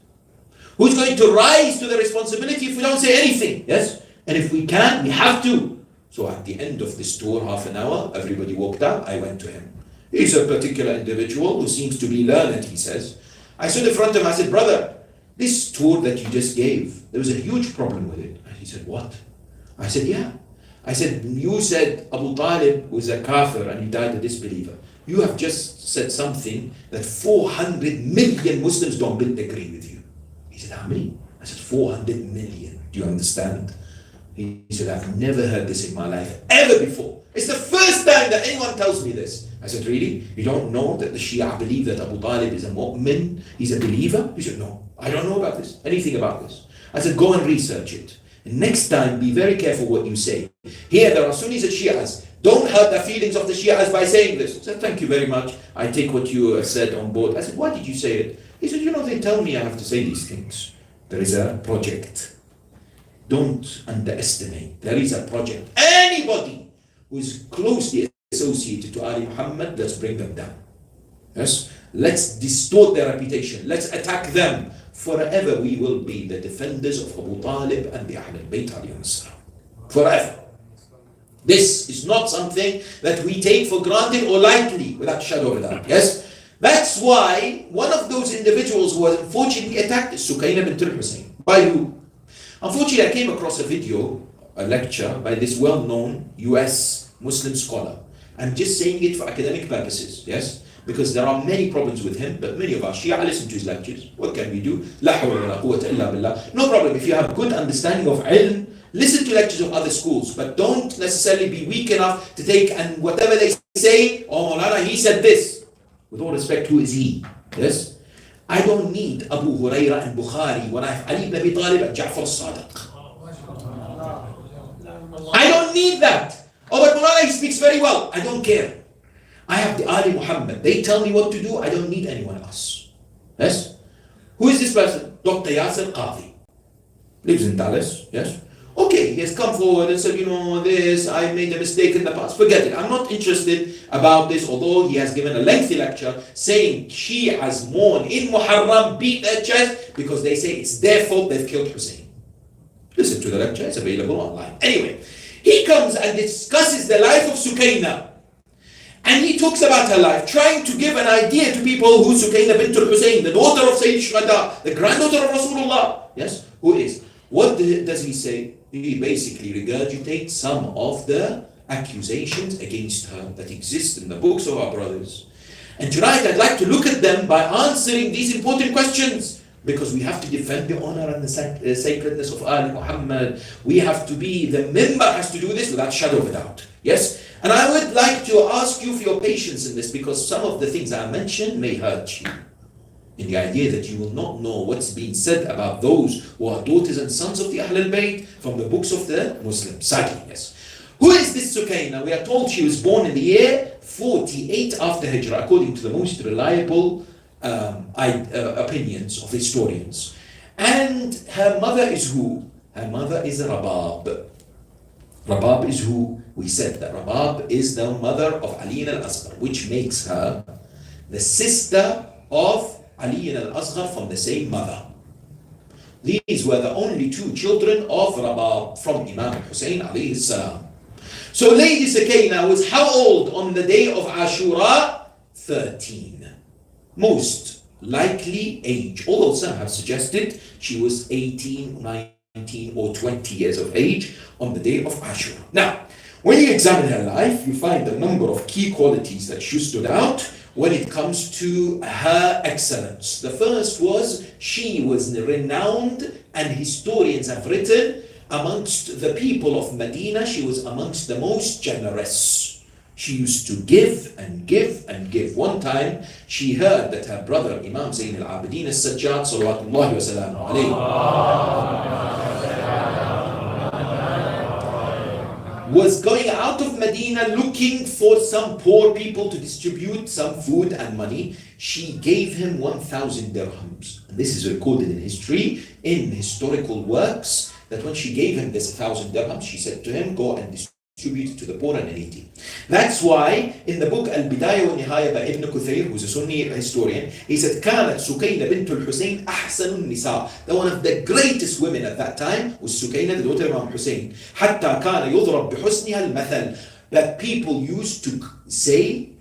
[SPEAKER 5] Who's going to rise to the responsibility if we don't say anything? Yes? And if we can, we have to. So at the end of this tour, half an hour, everybody walked out, I went to him. He's a particular individual who seems to be learned, he says. I stood in front of him, I said, brother, this tour that you just gave, there was a huge problem with it. And he said, what? I said, yeah. I said, you said Abu Talib was a kafir and he died a disbeliever. You have just said something that 400 million Muslims don't agree with you. He said, how many? I said, 400 million. Do you understand? He said, I've never heard this in my life, ever before. It's the first time that anyone tells me this. I said, really? You don't know that the Shia believe that Abu Talib is a mu'min? He's a believer? He said, no, I don't know about this, anything about this. I said, go and research it. And next time, be very careful what you say. Here, there are Sunnis and Shias. Don't hurt the feelings of the Shias by saying this. I said, thank you very much. I take what you said on board. I said, why did you say it? He said, they tell me I have to say these things. There is a project. Don't underestimate. There is a project. Anybody who is closely associated to Ali Muhammad, let's bring them down. Yes? Let's distort their reputation. Let's attack them. Forever we will be the defenders of Abu Talib and the Ahlul Bayt alayhim salam. Forever. This is not something that we take for granted or lightly, without shadow of a doubt. Yes? That's why one of those individuals who was unfortunately attacked is Sukaina bint al-Hussein. By who? Unfortunately, I came across a video, a lecture by this well-known US Muslim scholar. I'm just saying it for academic purposes, yes? because there are many problems with him, but many of our Shia listen to his lectures. What can we do? La hawla wa la quwwata illa billah. No problem. If you have good understanding of ilm, listen to lectures of other schools, but don't necessarily be weak enough to take and whatever they say, oh Molana, he said this. With all respect, who is he? Yes? I don't need Abu Huraira and Bukhari when I have Ali ibn Abi Talib and Ja'far al-Sadiq. I don't need that. Oh, but Molana, he speaks very well. I don't care. I have the Ali Muhammad. They tell me what to do. I don't need anyone else. Yes? Who is this person? Dr. Yasser Qadhi. Lives in Dallas. Yes? Okay, he has come forward and said, this, I made a mistake in the past. Forget it. I'm not interested about this, although he has given a lengthy lecture saying Shias mourn in Muharram, beat their chest, because they say it's their fault they've killed Hussein. Listen to the lecture, it's available online. Anyway, he comes and discusses the life of Sukaina. And he talks about her life, trying to give an idea to people who Sukaina bint al-Hussein, the daughter of Sayyid Shuhada, the granddaughter of Rasulullah. Yes, who is? What does he say? He basically regurgitates some of the accusations against her that exist in the books of our brothers. And tonight I'd like to look at them by answering these important questions, because we have to defend the honor and the sacredness of Ali Muhammad. We have to be, the member has to do this without shadow of a doubt. Yes? And I would like to ask you for your patience in this, because some of the things I mentioned may hurt you. In the idea that you will not know what's being said about those who are daughters and sons of the Ahlul Bayt from the books of the Muslims. Sadly, yes. Who is this Sukaina? We are told she was born in the year 48 after Hijrah, according to the most reliable opinions of historians. And her mother is who? Her mother is Rabab. Rabab is who? We said that Rabab is the mother of Ali al-Asghar, which makes her the sister of Ali al-Asghar from the same mother. These were the only two children of Rabab from Imam Hussein alayhi salam. So Lady Sukaina was how old on the day of Ashura? 13. Most likely age, although some have suggested she was 18, 19 or 20 years of age on the day of Ashura. Now, when you examine her life, you find a number of key qualities that she stood out when it comes to her excellence. The first was she was renowned, and historians have written, amongst the people of Medina, she was amongst the most generous. She used to give and give and give. One time, she heard that her brother, Imam Zain al-Abidin al-Sajjad, salawatullahi wa salamu alayhi, was going out of Medina looking for some poor people to distribute some food and money. She gave him 1,000 dirhams. And this is recorded in history, in historical works, that when she gave him this 1,000 dirhams, she said to him, go and distribute it to the poor and needy. That's why in the book Al-Bidayah wa Nihaya by Ibn Kuthayr, who's a Sunni historian, he said, كانت سكينة بنت الحسين أحسن النساء. The one of the greatest women at that time was Sukaina, the daughter of Imam Hussein. حتى كان يضرب بحسنها المثل. That people used to say,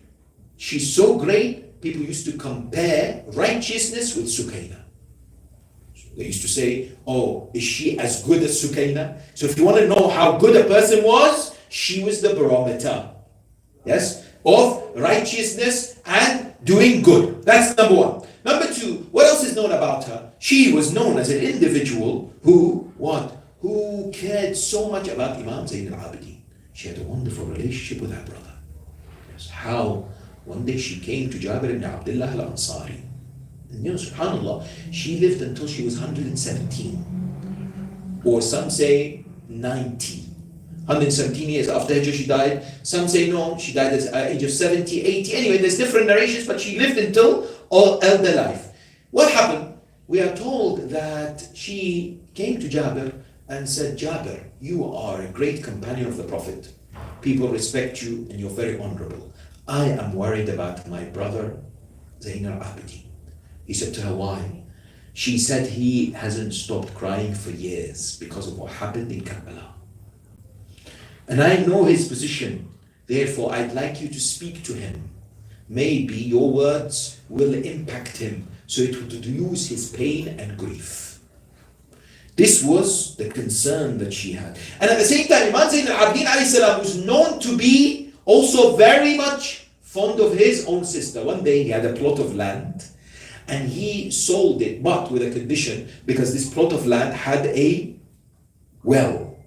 [SPEAKER 5] she's so great, people used to compare righteousness with Sukaina. They used to say, oh, is she as good as Sukaina? So if you want to know how good a person was, she was the barometer, yes, of righteousness and doing good. That's number one. Number two, what else is known about her? She was known as an individual who, what? Who cared so much about Imam Zain al-Abidin. She had a wonderful relationship with her brother. Yes, how one day she came to Jabir ibn Abdullah al-Ansari. And subhanAllah, she lived until she was 117. Or some say 90. 117 years after Hijrah she died. Some say no, she died at the age of 70, 80. Anyway, there's different narrations, but she lived until all elder life. What happened? We are told that she came to Jabir and said, Jabir, you are a great companion of the Prophet. People respect you and you're very honorable. I am worried about my brother Zain al-Abidin. He said to her, why? She said he hasn't stopped crying for years because of what happened in Qibla. And I know his position. Therefore, I'd like you to speak to him. Maybe your words will impact him so it would reduce his pain and grief. This was the concern that she had. And at the same time, Imam Zain al-Abidin alayhi salam was known to be also very much fond of his own sister. One day he had a plot of land and he sold it, but with a condition, because this plot of land had a well.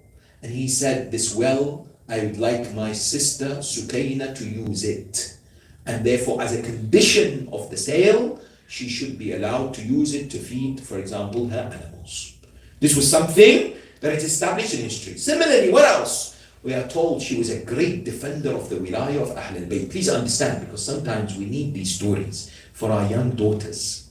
[SPEAKER 5] And he said, this well, I would like my sister Sukaina to use it. And therefore, as a condition of the sale, she should be allowed to use it to feed, for example, her animals. This was something that is established in history. Similarly, what else? We are told she was a great defender of the wilayah of Ahl al-Bayt. Please understand, because sometimes we need these stories for our young daughters.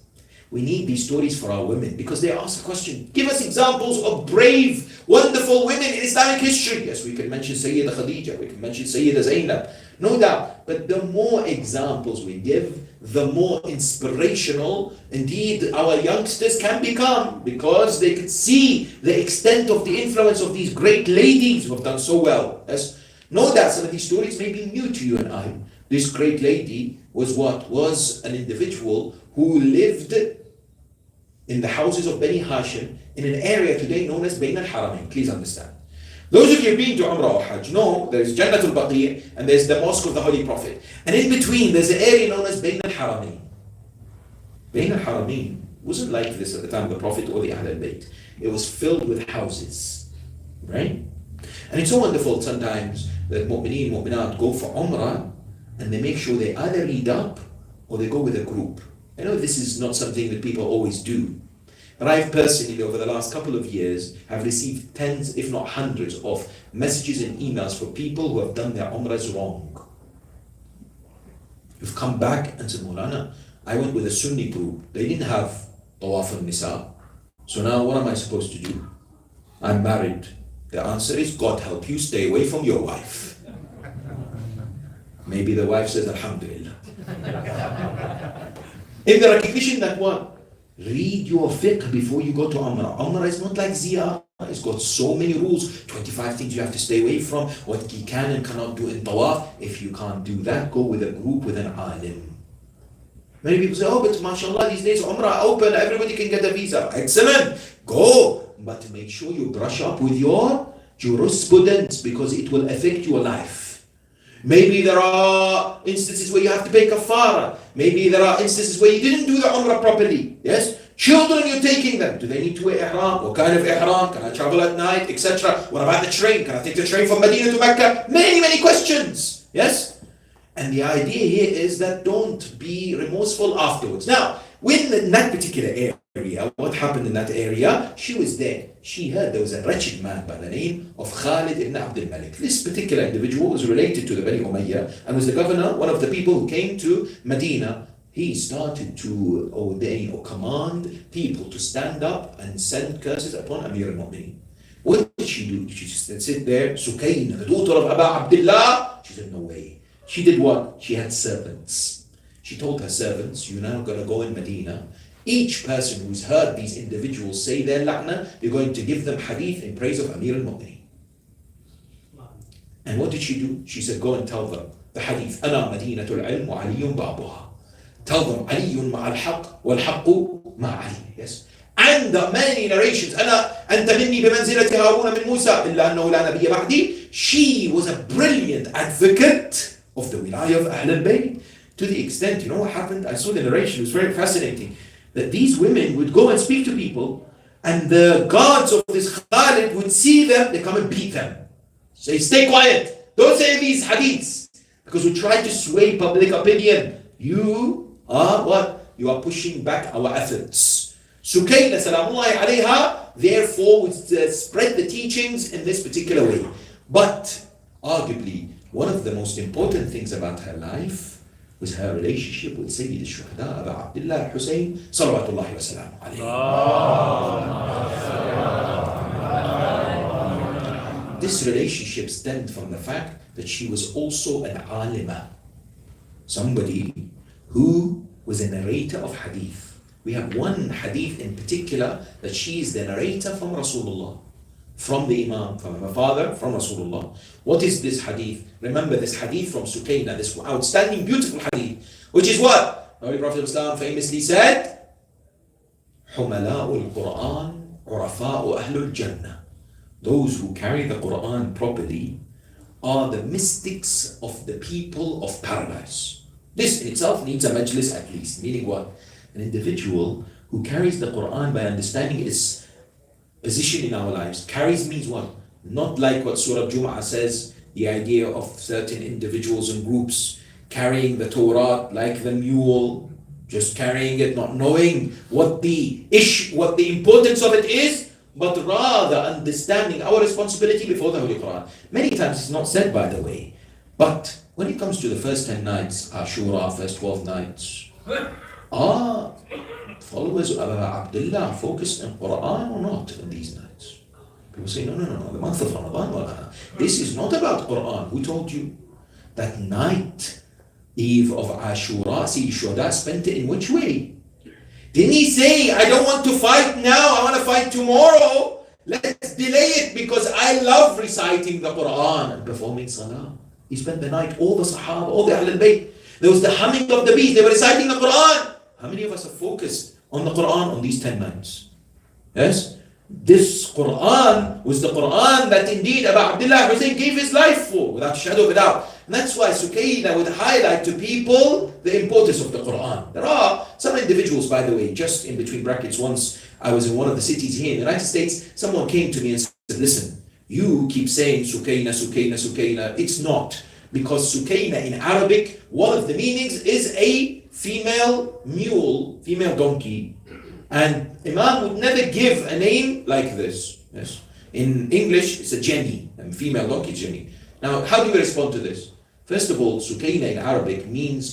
[SPEAKER 5] We need these stories for our women, because they ask the question, give us examples of brave, wonderful women in Islamic history. Yes, we can mention Sayyida Khadija, we can mention Sayyida Zainab, no doubt. But the more examples we give, the more inspirational indeed our youngsters can become, because they could see the extent of the influence of these great ladies who have done so well. Yes, no doubt some of these stories may be new to you and I. This great lady was what? Was an individual who lived in the houses of Bani Hashim in an area today known as Bain al-Haramain. Please understand. Those of you who've been to Umrah or Hajj know there's Jannatul Baqi' and there's the Mosque of the Holy Prophet. And in between there's an area known as Bain al-Haramain. Bain al-Haramain wasn't like this at the time of the Prophet or the Ahl al-Bayt. It was filled with houses. Right? And it's so wonderful sometimes that mu'mineen, mu'minat go for Umrah and they make sure they either lead up or they go with a group. I know this is not something that people always do. But I've personally, over the last couple of years, have received tens, if not hundreds, of messages and emails for people who have done their umrahs wrong. Who've come back and said, Molana, I went with a Sunni group. They didn't have tawaf al-nisa. So now what am I supposed to do? I'm married. The answer is, God help you, stay away from your wife. Maybe the wife says, Alhamdulillah. In the recognition that what? Read your fiqh before you go to Umrah. Umrah is not like Ziyarah. It's got so many rules, 25 things you have to stay away from, what you can and cannot do in Tawaf. If you can't do that, go with a group, with an alim. Many people say, oh, but mashallah, these days Umrah open, everybody can get a visa. Excellent, go. But make sure you brush up with your jurisprudence, because it will affect your life. Maybe there are instances where you have to pay kafara. Maybe there are instances where you didn't do the umrah properly. Yes? Children, you're taking them. Do they need to wear ihram? What kind of ihram? Can I travel at night? Etc. What about the train? Can I take the train from Medina to Mecca? Many, many questions. Yes? And the idea here is that don't be remorseful afterwards. Now, in that particular area, what happened in that area? She was there. She heard there was a wretched man by the name of Khalid ibn Abdul Malik. This particular individual was related to the Bani Umayyah and was the governor, one of the people who came to Medina. He started to ordain or command people to stand up and send curses upon Amir al-Mu'mineen. What did she do? Did she just sit there? Sukaina, the daughter of Aba Abdullah? She said, no way. She did what? She had servants. She told her servants, you're now going to go in Medina. Each person who's heard these individuals say their la'na, you're going to give them hadith in praise of Amir al-Mu'mineen. And what did she do? She said, go and tell them the hadith. أنا مدينة العلم وعلي بابها. Tell them, علي مع الحق والحق مع علي. Yes. And the many narrations, أنا أنت مني بمنزلة هارون من موسى إلا أنه لا نبي بعدي. She was a brilliant advocate of the wilayah of Ahl al-Bayt, to the extent, you know what happened? I saw the narration, it was very fascinating, that these women would go and speak to people, and the guards of this Khalid would see them, they come and beat them. Say, stay quiet, don't say these hadiths, because we try to sway public opinion. You are what? You are pushing back our efforts. Sukaina salamullahi alayha, therefore, would spread the teachings in this particular way. But arguably, one of the most important things about her life was her relationship with Sayyid al-Shuhada, Abu Abdullah al-Hussein, salawatullahi wa salamu alayhi. This relationship stemmed from the fact that she was also an alima, somebody who was a narrator of hadith. We have one hadith in particular that she is the narrator from Rasulullah, from the Imam, from her father, from Rasulullah. What is this hadith? Remember this hadith from Sukaina, this outstanding, beautiful hadith, which is what? The Holy Prophet of Islam famously said, حُمَلَاءُ الْقُرْآنِ عُرَفَاءُ أَهْلُ الْجَنَّةِ. Those who carry the Quran properly are the mystics of the people of paradise. This in itself needs a majlis at least. Meaning what? An individual who carries the Quran by understanding its position in our lives. Carries means what? Not like what Surah Jum'ah says, the idea of certain individuals and groups carrying the Torah like the mule, just carrying it, not knowing what the importance of it is, but rather understanding our responsibility before the Holy Quran. Many times it's not said, by the way, but when it comes to the first 10 nights, Ashura, first 12 nights, followers of Abu Abdullah focused on Quran or not in these nights? People say, no, the month of Ramadan, Molana. This is not about Quran. Who told you? That night, eve of Ashura, see, Shuhada spent it in which way? Didn't he say, I don't want to fight now, I want to fight tomorrow? Let's delay it because I love reciting the Quran and performing salah. He spent the night, all the sahab, all the Ahlul Bayt. There was the humming of the bees, they were reciting the Quran. How many of us are focused on the Quran on these 10 nights? Yes? This Quran was the Quran that indeed Abu Abdullah Hussein gave his life for, without a shadow of a doubt. And that's why Sukaina would highlight to people the importance of the Quran. There are some individuals, by the way, just in between brackets, once I was in one of the cities here in the United States, someone came to me and said, listen, you keep saying Sukaina, Sukaina, Sukaina. It's not. Because Sukaina in Arabic, one of the meanings is a female mule, female donkey. And Imam would never give a name like this. Yes. In English, it's a Jenny, and female donkey Jenny. Now, how do we respond to this? First of all, Sukaina in Arabic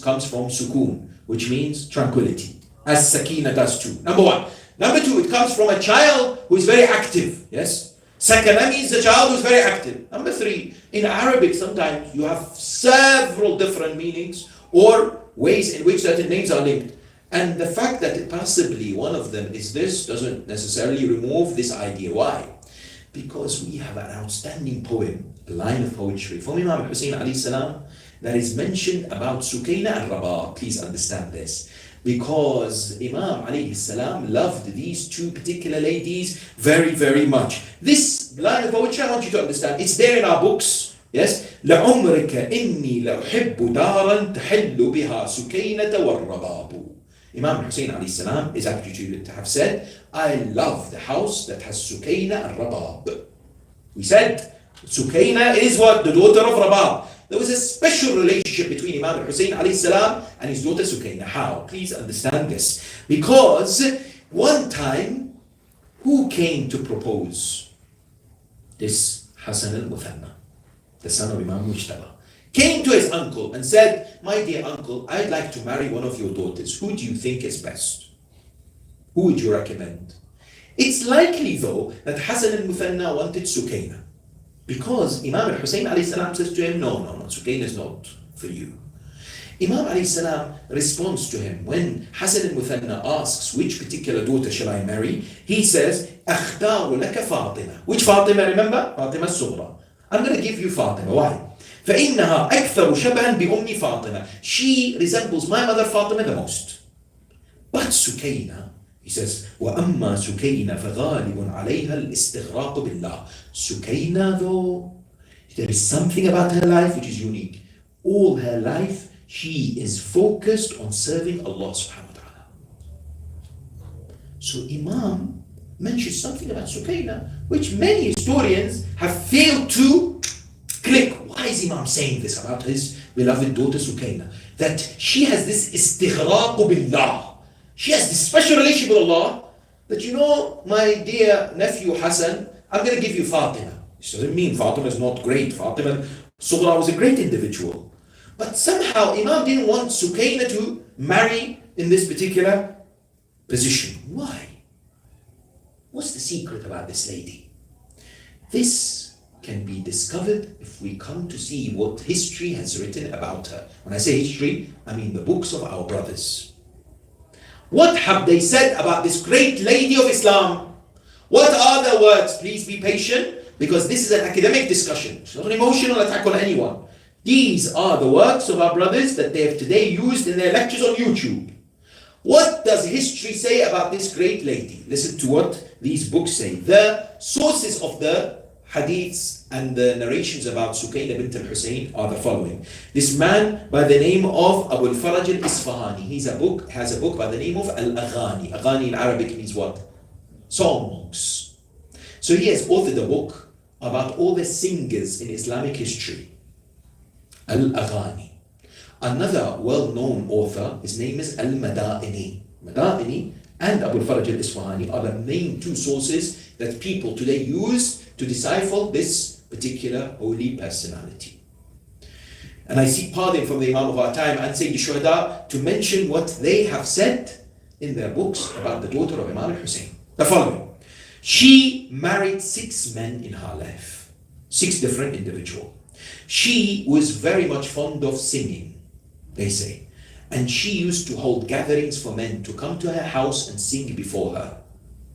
[SPEAKER 5] comes from sukun, which means tranquility, as Sakina does too. Number one. Number two, it comes from a child who is very active. Yes. Sakana means a child who is very active. Number three, in Arabic, sometimes you have several different meanings or ways in which certain names are linked. And the fact that possibly one of them is this doesn't necessarily remove this idea. Why? Because we have an outstanding poem, a line of poetry from Imam Hussein alayhi salam that is mentioned about Sukaina and Rabah. Please understand this. Because Imam alayhi salam loved these two particular ladies very, very much. This line of poetry, I want you to understand, it's there in our books. Yes? لَعُمْرِكَ إِنِّي لَأُحِبُّ دَارًا تَحِلُّ بِهَا سُكَيْنَةَ وَالرَّبَابُ. Imam Hussein alayhi salam is attributed to have said, I love the house that has Sukaina and Rabab. We said, Sukaina is what? The daughter of Rabab. There was a special relationship between Imam Hussein alayhi salam and his daughter Sukaina. How? Please understand this. Because one time, who came to propose? This Hassan al-Muthanna, the son of Imam Mujtaba, came to his uncle and said, my dear uncle, I'd like to marry one of your daughters. Who do you think is best? Who would you recommend? It's likely though that Hassan al-Muthanna wanted Sukaina. Because Imam al-Hussein alayhi salam says to him, no, Sukaina is not for you. Imam alayhi salam responds to him when Hassan al-Muthanna asks, which particular daughter shall I marry? He says, أختار لك فاطمة. Which Fatima, remember? Fatima al-Sughra. I'm going to give you Fatima. Why? فإنها أكثر شبها بأم فاطمة. She resembles my mother Fatima the most. But Sukaina, he says, وأما سكينة فغالب عليها الاستغراق بالله. Sukaina though, there is something about her life which is unique. All her life, she is focused on serving Allah subhanahu wa ta'ala. So Imam mentions something about Sukaina, which many historians have failed to click. Why is Imam saying this about his beloved daughter Sukaina? That she has this istighraq billah. She has this special relationship with Allah that, you know, my dear nephew Hassan, I'm going to give you Fatima. This doesn't mean Fatima is not great. Fatima Sughra was a great individual. But somehow Imam didn't want Sukaina to marry in this particular position. Why? What's the secret about this lady? This can be discovered if we come to see what history has written about her. When I say history, I mean the books of our brothers. What have they said about this great lady of Islam? What are the words? Please be patient, because this is an academic discussion. It's not an emotional attack on anyone. These are the works of our brothers that they have today used in their lectures on YouTube. What does history say about this great lady? Listen to what these books say. The sources of the hadiths and the narrations about Sukayna bint al-Hussein are the following. This man by the name of Abu al-Faraj al-Isfahani, has a book by the name of Al-Aghani. Aghani in Arabic means what? Songs. So he has authored a book about all the singers in Islamic history. Al-Aghani. Another well-known author, his name is Al-Madaini. Madaini and Abu al-Faraj al-Isfahani are the main two sources that people today use to decipher this particular holy personality. And I seek pardon from the Imam of our time and Sayyid Shuhada to mention what they have said in their books about the daughter of Imam al-Hussein. The following. She married 6 men in her life. 6 different individuals. She was very much fond of singing, they say. And she used to hold gatherings for men to come to her house and sing before her.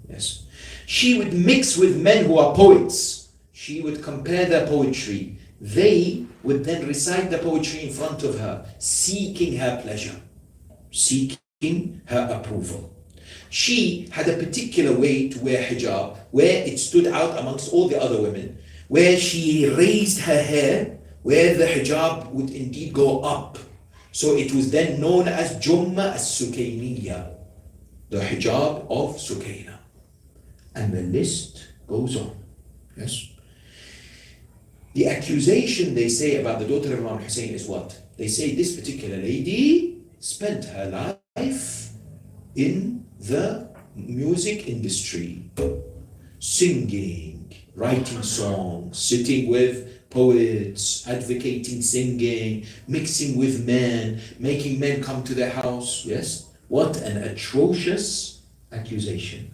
[SPEAKER 5] Yes. She would mix with men who are poets. She would compare their poetry. They would then recite the poetry in front of her, seeking her pleasure, seeking her approval. She had a particular way to wear hijab, where it stood out amongst all the other women, where she raised her hair, where the hijab would indeed go up. So it was then known as Jumma as-Sukayniyya, the hijab of Sukayna. And the list goes on. Yes. The accusation they say about the daughter of Imam Hussein is what? They say this particular lady spent her life in the music industry, singing, writing songs, sitting with poets, advocating singing, mixing with men, making men come to their house. Yes? What an atrocious accusation.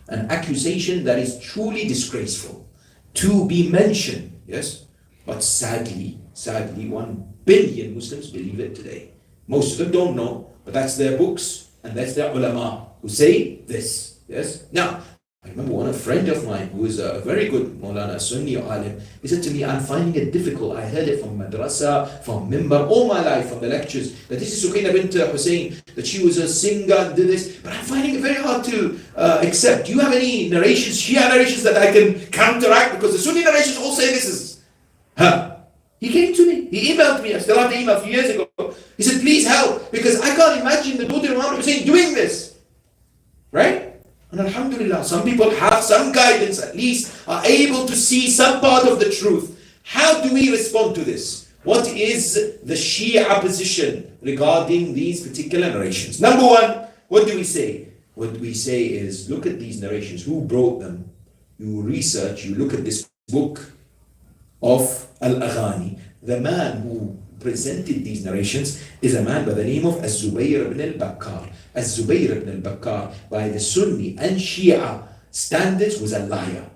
[SPEAKER 5] An accusation that is truly disgraceful to be mentioned. Yes? But sadly, 1 billion Muslims believe it today. Most of them don't know, but that's their books and that's their ulama who say this. Yes? Now, I remember a friend of mine who is a very good Molana, Sunni alim, he said to me, I'm finding it difficult. I heard it from madrasa, from mimbar, all my life, from the lectures, that this is Sukayna bint Hussein, that she was a singer and did this, but I'm finding it very hard to accept. Do you have any narrations, Shia narrations that I can counteract? Because the Sunni narrations all say this is her. He came to me, he emailed me, I still have the email a few years ago. He said, please help, because I can't imagine the daughter of Muhammad Hussein doing this. Right? And alhamdulillah, some people have some guidance, at least are able to see some part of the truth. How do we respond to this? What is the Shia position regarding these particular narrations? Number one, what do we say? What we say is, look at these narrations. Who brought them? You research, you look at this book of Al-Aghani. The man who presented these narrations is a man by the name of Az-Zubayr ibn al-Bakkar. Az-Zubayr ibn al-Bakkar, by the Sunni and Shia standards, was a liar,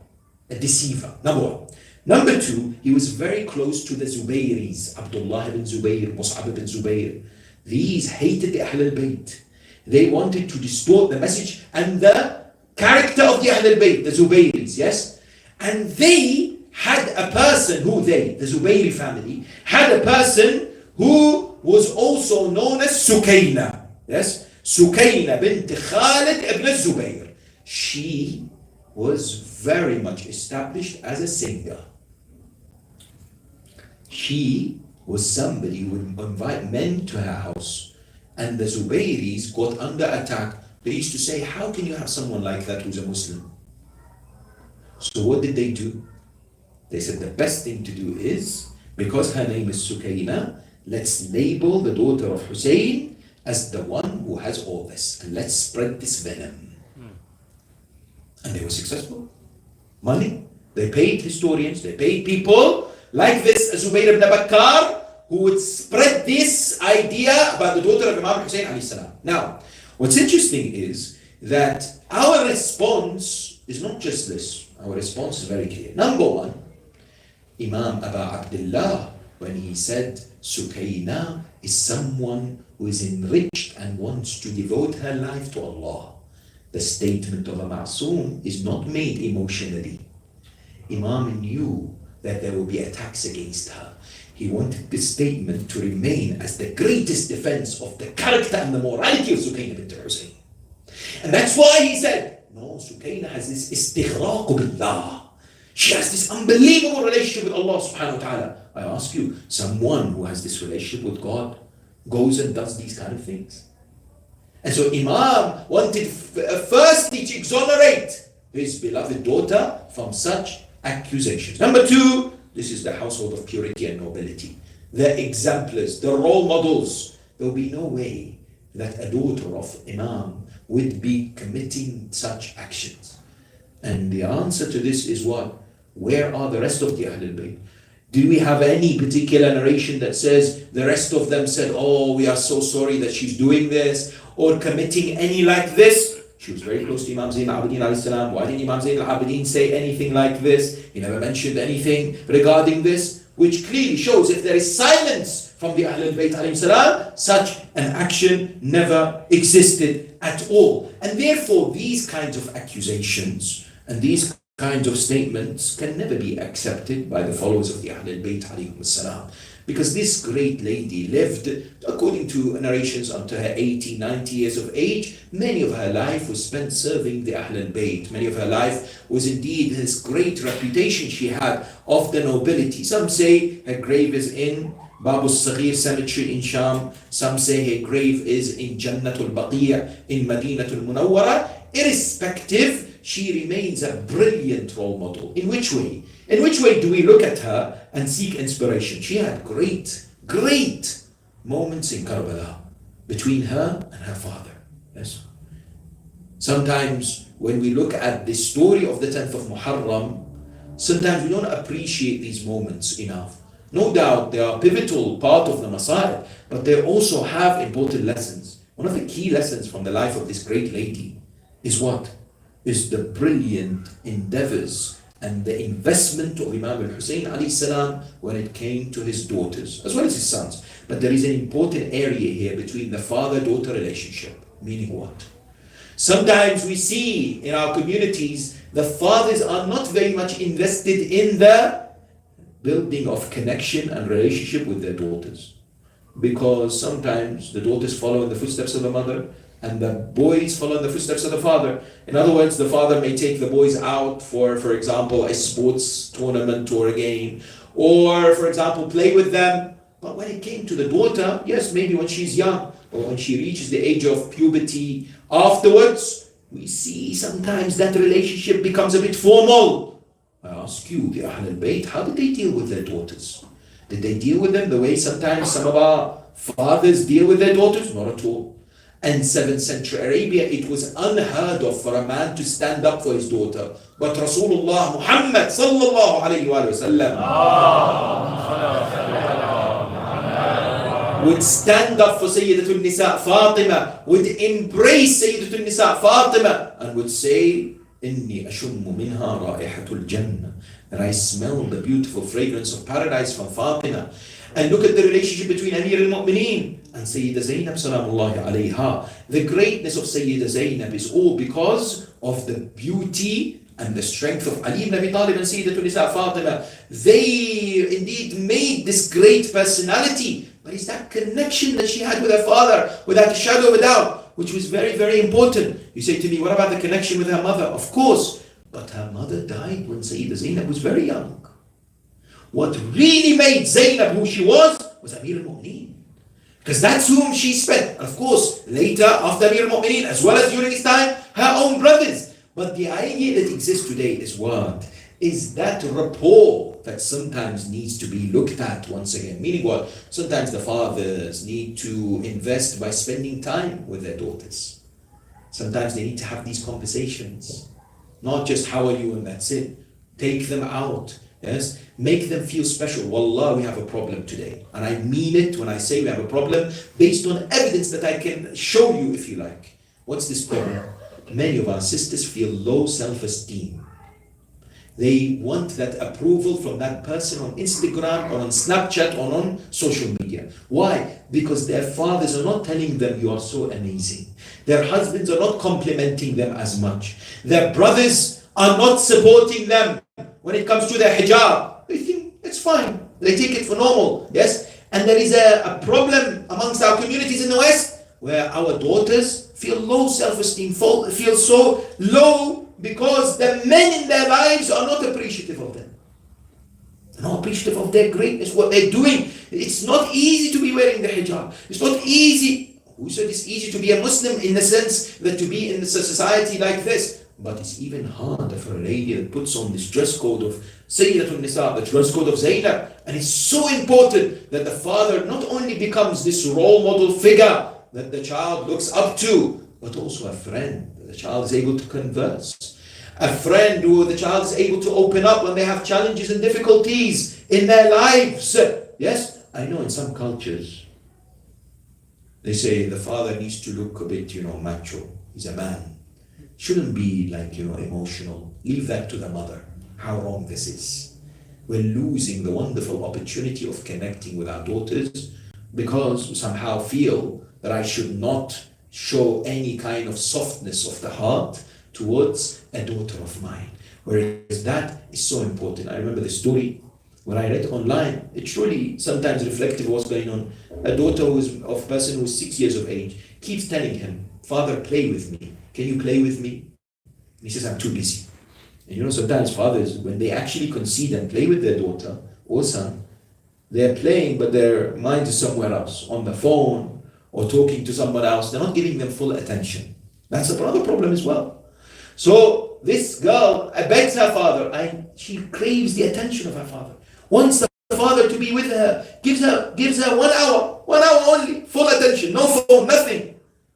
[SPEAKER 5] a deceiver. Number one. Number two, he was very close to the Zubayris, Abdullah ibn Zubayr, Mus'ab ibn Zubayr. These hated the Ahl al-Bayt. They wanted to distort the message and the character of the Ahl al-Bayt, the Zubayris, yes? And they had a person the Zubayri family, had a person who was also known as Sukayna. Yes? Sukayna bint Khalid ibn Zubayr. She was very much established as a singer. She was somebody who would invite men to her house. And the Zubayris got under attack. They used to say, how can you have someone like that who's a Muslim? So what did they do? They said the best thing to do is, because her name is Sukayna, let's label the daughter of Hussein as the one who has all this, and let's spread this venom. And they were successful. Money. They paid historians, they paid people like this Zubayr ibn Bakkar, who would spread this idea about the daughter of Imam Hussein alayhi salam. Now, what's interesting is that our response is not just this. Our response is very clear. Number one, Imam Abu Abdullah, when he said Sukayna is someone who is enriched and wants to devote her life to Allah, the statement of a Ma'soom is not made emotionally. Imam knew that there will be attacks against her. He wanted this statement to remain as the greatest defense of the character and the morality of Sukayna bint Hussein. And that's why he said, no, Sukayna has this istighraq billah. She has this unbelievable relationship with Allah subhanahu wa ta'ala. I ask you, someone who has this relationship with God goes and does these kind of things. And so Imam wanted firstly to exonerate his beloved daughter from such accusations. Number two, this is the household of purity and nobility. The exemplars, the role models. There will be no way that a daughter of Imam would be committing such actions. And the answer to this is what? Where are the rest of the Ahlul Bayt? Do we have any particular narration that says the rest of them said, oh, we are so sorry that she's doing this, or committing any like this? She was very close to Imam Zain al-Abidin alayhi salam. Why didn't Imam Zain al-Abidin say anything like this? He never mentioned anything regarding this, which clearly shows if there is silence from the Ahlul Bayt alayhi salam, such an action never existed at all. And therefore, these kinds of accusations and these kinds of statements can never be accepted by the followers of the Ahlul Bayt alayhim salam. Because this great lady lived, according to narrations, until her 80, 90 years of age. Many of her life was spent serving the Ahlul Bayt. Many of her life was indeed this great reputation she had of the nobility. Some say her grave is in Babu Saghir Cemetery in Sham. Some say her grave is in Jannatul Baqiyah in Madinatul Munawwara. Irrespective, she remains a brilliant role model. In which way? In which way do we look at her and seek inspiration? She had great moments in Karbala between her and her father. Yes. Sometimes when we look at the story of the 10th of Muharram, sometimes we don't appreciate these moments enough. No doubt they are a pivotal part of the Masa'ib, but they also have important lessons. One of the key lessons from the life of this great lady is what? Is the brilliant endeavors and the investment of Imam al-Hussein alayhi salam when it came to his daughters, as well as his sons. But there is an important area here between the father-daughter relationship. Meaning what? Sometimes we see in our communities, the fathers are not very much invested in the building of connection and relationship with their daughters. Because sometimes the daughters follow in the footsteps of the mother, and the boys follow in the footsteps of the father. In other words, the father may take the boys out for example, a sports tournament or a game, or, for example, play with them. But when it came to the daughter, yes, maybe when she's young, or when she reaches the age of puberty, afterwards, we see sometimes that relationship becomes a bit formal. I ask you, the Ahlul Bayt, how did they deal with their daughters? Did they deal with them the way sometimes some of our fathers deal with their daughters? Not at all. And 7th century Arabia, it was unheard of for a man to stand up for his daughter. But Rasulullah Muhammad sallallahu alayhi wa sallam would stand up for Sayyidatul Nisa Fatima, would embrace Sayyidatul Nisa Fatima, and would say, Inni ashummu minha ra'ihatul jannah, that I smell the beautiful fragrance of paradise from Fatima. And look at the relationship between Amir al-Mu'mineen and Sayyida Zainab salamullahi alayha. The greatness of Sayyida Zainab is all because of the beauty and the strength of Ali ibn Abi Talib and Sayyidatul Nisa Fatima. They indeed made this great personality. But it's that connection that she had with her father, without a shadow of a doubt, which was very, very important. You say to me, what about the connection with her mother? Of course. But her mother died when Sayyida Zainab was very young. What really made Zainab who she was Amir al-Mu'mineen. Because that's whom she spent. Of course, later, after Amir al-Mu'mineen, as well as during his time, her own brothers. But the idea that exists today is what? Is that rapport that sometimes needs to be looked at once again. Meaning what? Sometimes the fathers need to invest by spending time with their daughters. Sometimes they need to have these conversations. Not just how are you and that's it. Take them out. Yes, make them feel special. Wallah, we have a problem today. And I mean it when I say we have a problem based on evidence that I can show you if you like. What's this problem? Many of our sisters feel low self-esteem. They want that approval from that person on Instagram or on Snapchat or on social media. Why? Because their fathers are not telling them you are so amazing. Their husbands are not complimenting them as much. Their brothers are not supporting them when it comes to their hijab. They think it's fine. They take it for normal. Yes? And there is a problem amongst our communities in the West where our daughters feel low self-esteem, feel so low because the men in their lives are not appreciative of them. They're not appreciative of their greatness, what they're doing. It's not easy to be wearing the hijab. It's not easy. Who said it's easy to be a Muslim in the sense that to be in a society like this? But it's even harder for a lady that puts on this dress code of Sayyidatun Nisa, the dress code of Zainab. And it's so important that the father not only becomes this role model figure that the child looks up to, but also a friend that the child is able to converse. A friend who the child is able to open up when they have challenges and difficulties in their lives. Yes, I know in some cultures, they say the father needs to look a bit, macho. He's a man. Shouldn't be like, emotional. Leave that to the mother. How wrong this is. We're losing the wonderful opportunity of connecting with our daughters because we somehow feel that I should not show any kind of softness of the heart towards a daughter of mine. Whereas that is so important. I remember the story when I read online. It's truly sometimes reflective of what's going on. A daughter of a person who's 6 years of age keeps telling him, "Father, play with me. Can you play with me?" And he says, "I'm too busy." And sometimes fathers, when they actually concede and play with their daughter or son, they're playing, but their mind is somewhere else, on the phone or talking to someone else. They're not giving them full attention. That's another problem as well. So this girl begs her father, and she craves the attention of her father. Wants the father to be with her, gives her 1 hour only, full attention, no phone, nothing.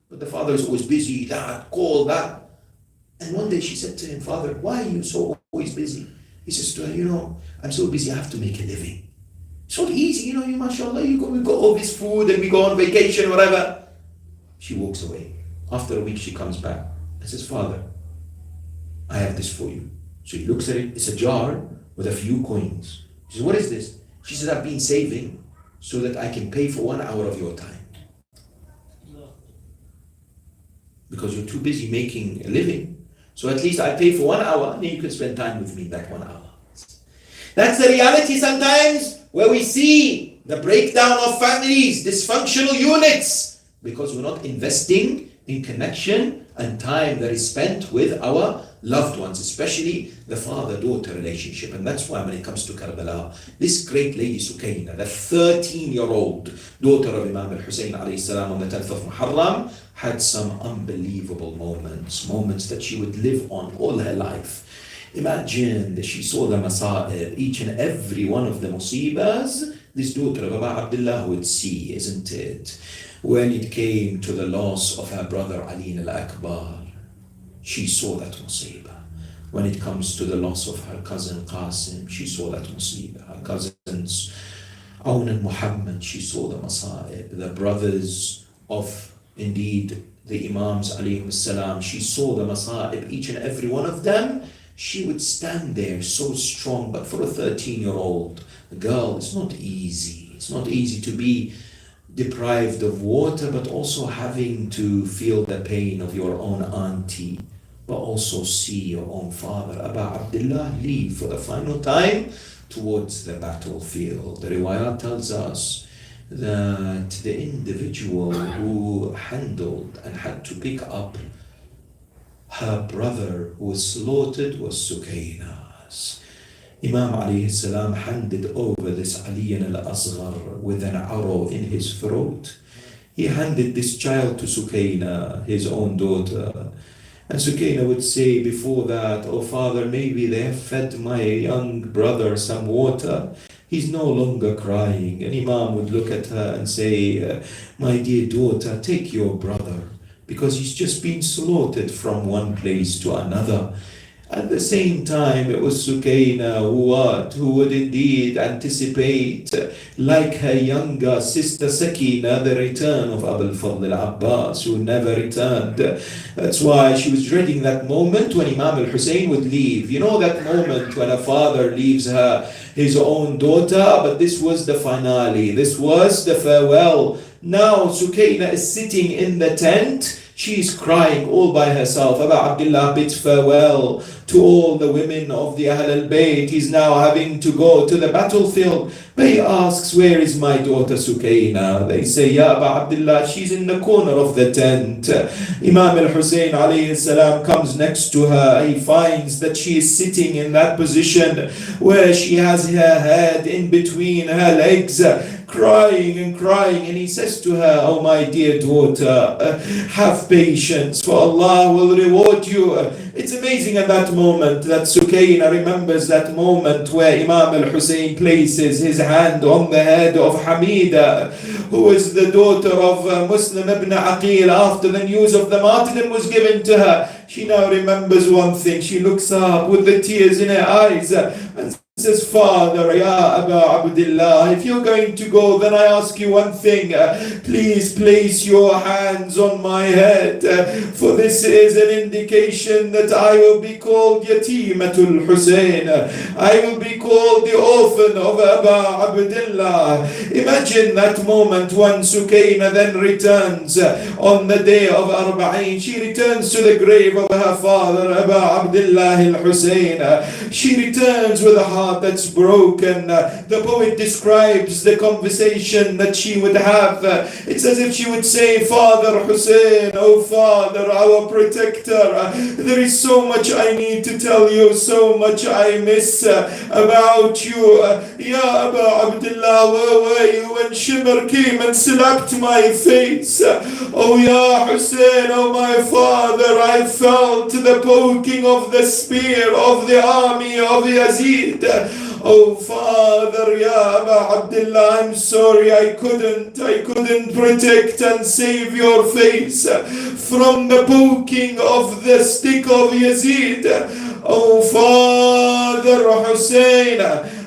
[SPEAKER 5] But the father is always busy, that, call, that. And one day she said to him, "Father, why are you so always busy?" He says to her, "I'm so busy, I have to make a living. It's not easy, mashallah, we got all this food and we go on vacation, whatever." She walks away. After a week, she comes back and says, "Father, I have this for you." So he looks at it. It's a jar with a few coins. He says, "What is this?" She says, "I've been saving so that I can pay for 1 hour of your time. Because you're too busy making a living. So at least I pay for 1 hour and then you can spend time with me that 1 hour." That's the reality sometimes where we see the breakdown of families, dysfunctional units, because we're not investing in connection and time that is spent with our loved ones, especially the father-daughter relationship. And that's why when it comes to Karbala, this great lady Sukaina, the 13-year-old daughter of Imam al-Hussein alayhi salam on the 10th of Muharram, had some unbelievable moments that she would live on all her life. Imagine that she saw the masa'ib, each and every one of the musibas, this daughter of Abu Abdullah would see, isn't it? When it came to the loss of her brother Ali al-Akbar, she saw that musibah. When it comes to the loss of her cousin Qasim, she saw that musibah. Her cousins Awn and Mohammad, she saw the masa'ib. The brothers of, indeed, the Imams alayhim salam, she saw the masa'ib, each and every one of them. She would stand there so strong. But for a 13-year-old girl, it's not easy. It's not easy to be deprived of water, but also having to feel the pain of your own auntie, but also see your own father, Abu Abdullah, leave for the final time towards the battlefield. The riwayat tells us that the individual who handled and had to pick up her brother who was slaughtered was Sukaina's. Imam alayhi salam handed over this Ali al-Asghar with an arrow in his throat. He handed this child to Sukaina, his own daughter. And Sukaina would say before that, "Oh father, maybe they have fed my young brother some water. He's no longer crying." And Imam would look at her and say, "My dear daughter, take your brother, because he's just been slaughtered from one place to another." At the same time, it was Sukaina who would indeed anticipate, like her younger sister Sakina, the return of Abu al-Fadl al-Abbas, who never returned. That's why she was dreading that moment when Imam al-Hussein would leave. You know that moment when a father leaves his own daughter, but this was the finale. This was the farewell. Now Sukaina is sitting in the tent. She's crying all by herself. Abu Abdullah bids farewell to all the women of the Ahl al-Bayt. He's now having to go to the battlefield. But he asks, where is my daughter Sukaina? They say, Ya Aba Abdullah, she's in the corner of the tent. Imam al-Hussein alayhi salam comes next to her. He finds that she is sitting in that position where she has her head in between her legs, crying and crying, and he says to her, oh my dear daughter, have patience, for Allah will reward you. It's amazing at that moment that Sukaina remembers that moment where Imam al-Hussein places his hand on the head of Hamida, who is the daughter of Muslim ibn Aqil. After the news of the martyrdom was given to her, she now remembers one thing. She looks up with the tears in her eyes and says, Father, Ya Aba Abdullah, if you're going to go, then I ask you one thing. Please place your hands on my head, for this is an indication that I will be called Yatimatul Hussein. I will be called the orphan of Aba Abdullah. Imagine that moment when Sukaina then returns on the day of Arba'in. She returns to the grave of her father, Aba Abdullah al-Hussein. She returns with a heart that's broken. The poet describes the conversation that she would have. It's as if she would say, Father Hussein, oh Father, our protector, there is so much I need to tell you, so much I miss about you. Ya Aba Abdullah, where were you when Shimmer came and slapped my face? Oh Ya Hussein, oh my father, I felt the poking of the spear of the army of Yazid. Oh Father, Ya Aba Abdullah, I'm sorry I couldn't protect and save your face from the poking of the stick of Yazid. Oh Father Hussein,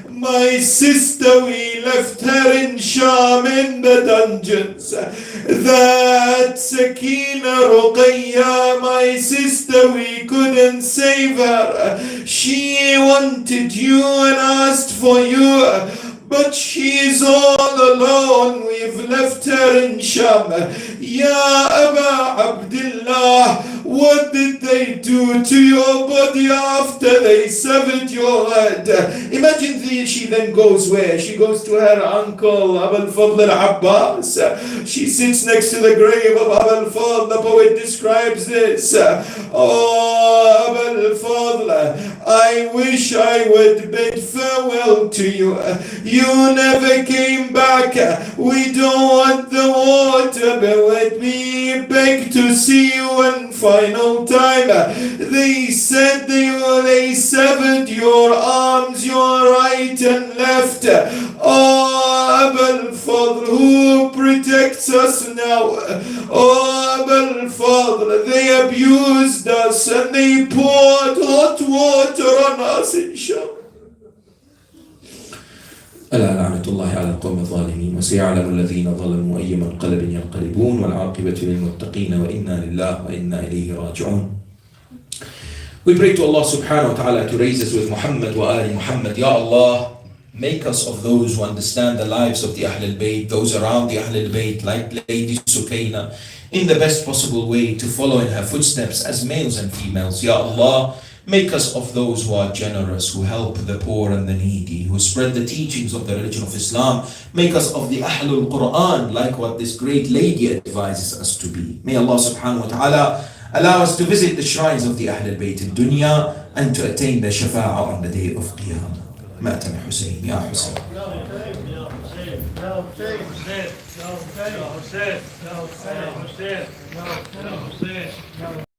[SPEAKER 5] my sister, we left her in Sham in the dungeons. That Sakina Ruqayya, my sister, we couldn't save her. She wanted you and asked for you, but she's all alone. We've left her in Sham. Ya Aba Abdullah, what did they do to your body after they severed your head? Imagine she then goes where? She goes to her uncle Abu al-Fadl al-Abbas. She sits next to the grave of Abu al-Fadl. The poet describes this. Oh Abu al-Fadl, I wish I would bid farewell to you. You never came back. We don't want the water, but let me beg to see you one final time. They said they severed your arms, your right and left. Oh Abu al-Fadl, who protects us now? Oh Abu al-Fadl, they abused us and they poured hot water on us in Sham.
[SPEAKER 6] ألا لعنة الله على القوم الظالمين وسيعلم الذين ظلموا أي منقلب ينقلبون والعاقبة للمتقين وإنا لله وإنا إليه راجعون.
[SPEAKER 5] We pray to Allah subhanahu wa ta'ala to raise us with Muhammad wa ali Muhammad. Ya Allah, make us of those who understand the lives of the Ahl al-Bayt, those around the Ahl al-Bayt, like Lady Sukaina, in the best possible way to follow in her footsteps as males and females. Ya Allah, make us of those who are generous, who help the poor and the needy, who spread the teachings of the religion of Islam. Make us of the Ahlul Quran, like what this great lady advises us to be. May Allah subhanahu wa ta'ala allow us to visit the shrines of the Ahlul Bayt in dunya and to attain the shafa'ah on the day of Qiyamah. Ma'tam Hussein, Ya Hussein.
[SPEAKER 2] Ya Hussein, Ya Hussein, Ya Hussein, Ya Hussein, Ya Hussein, Ya Hussein, Ya Hussein, Ya Hussein, Ya Hussein.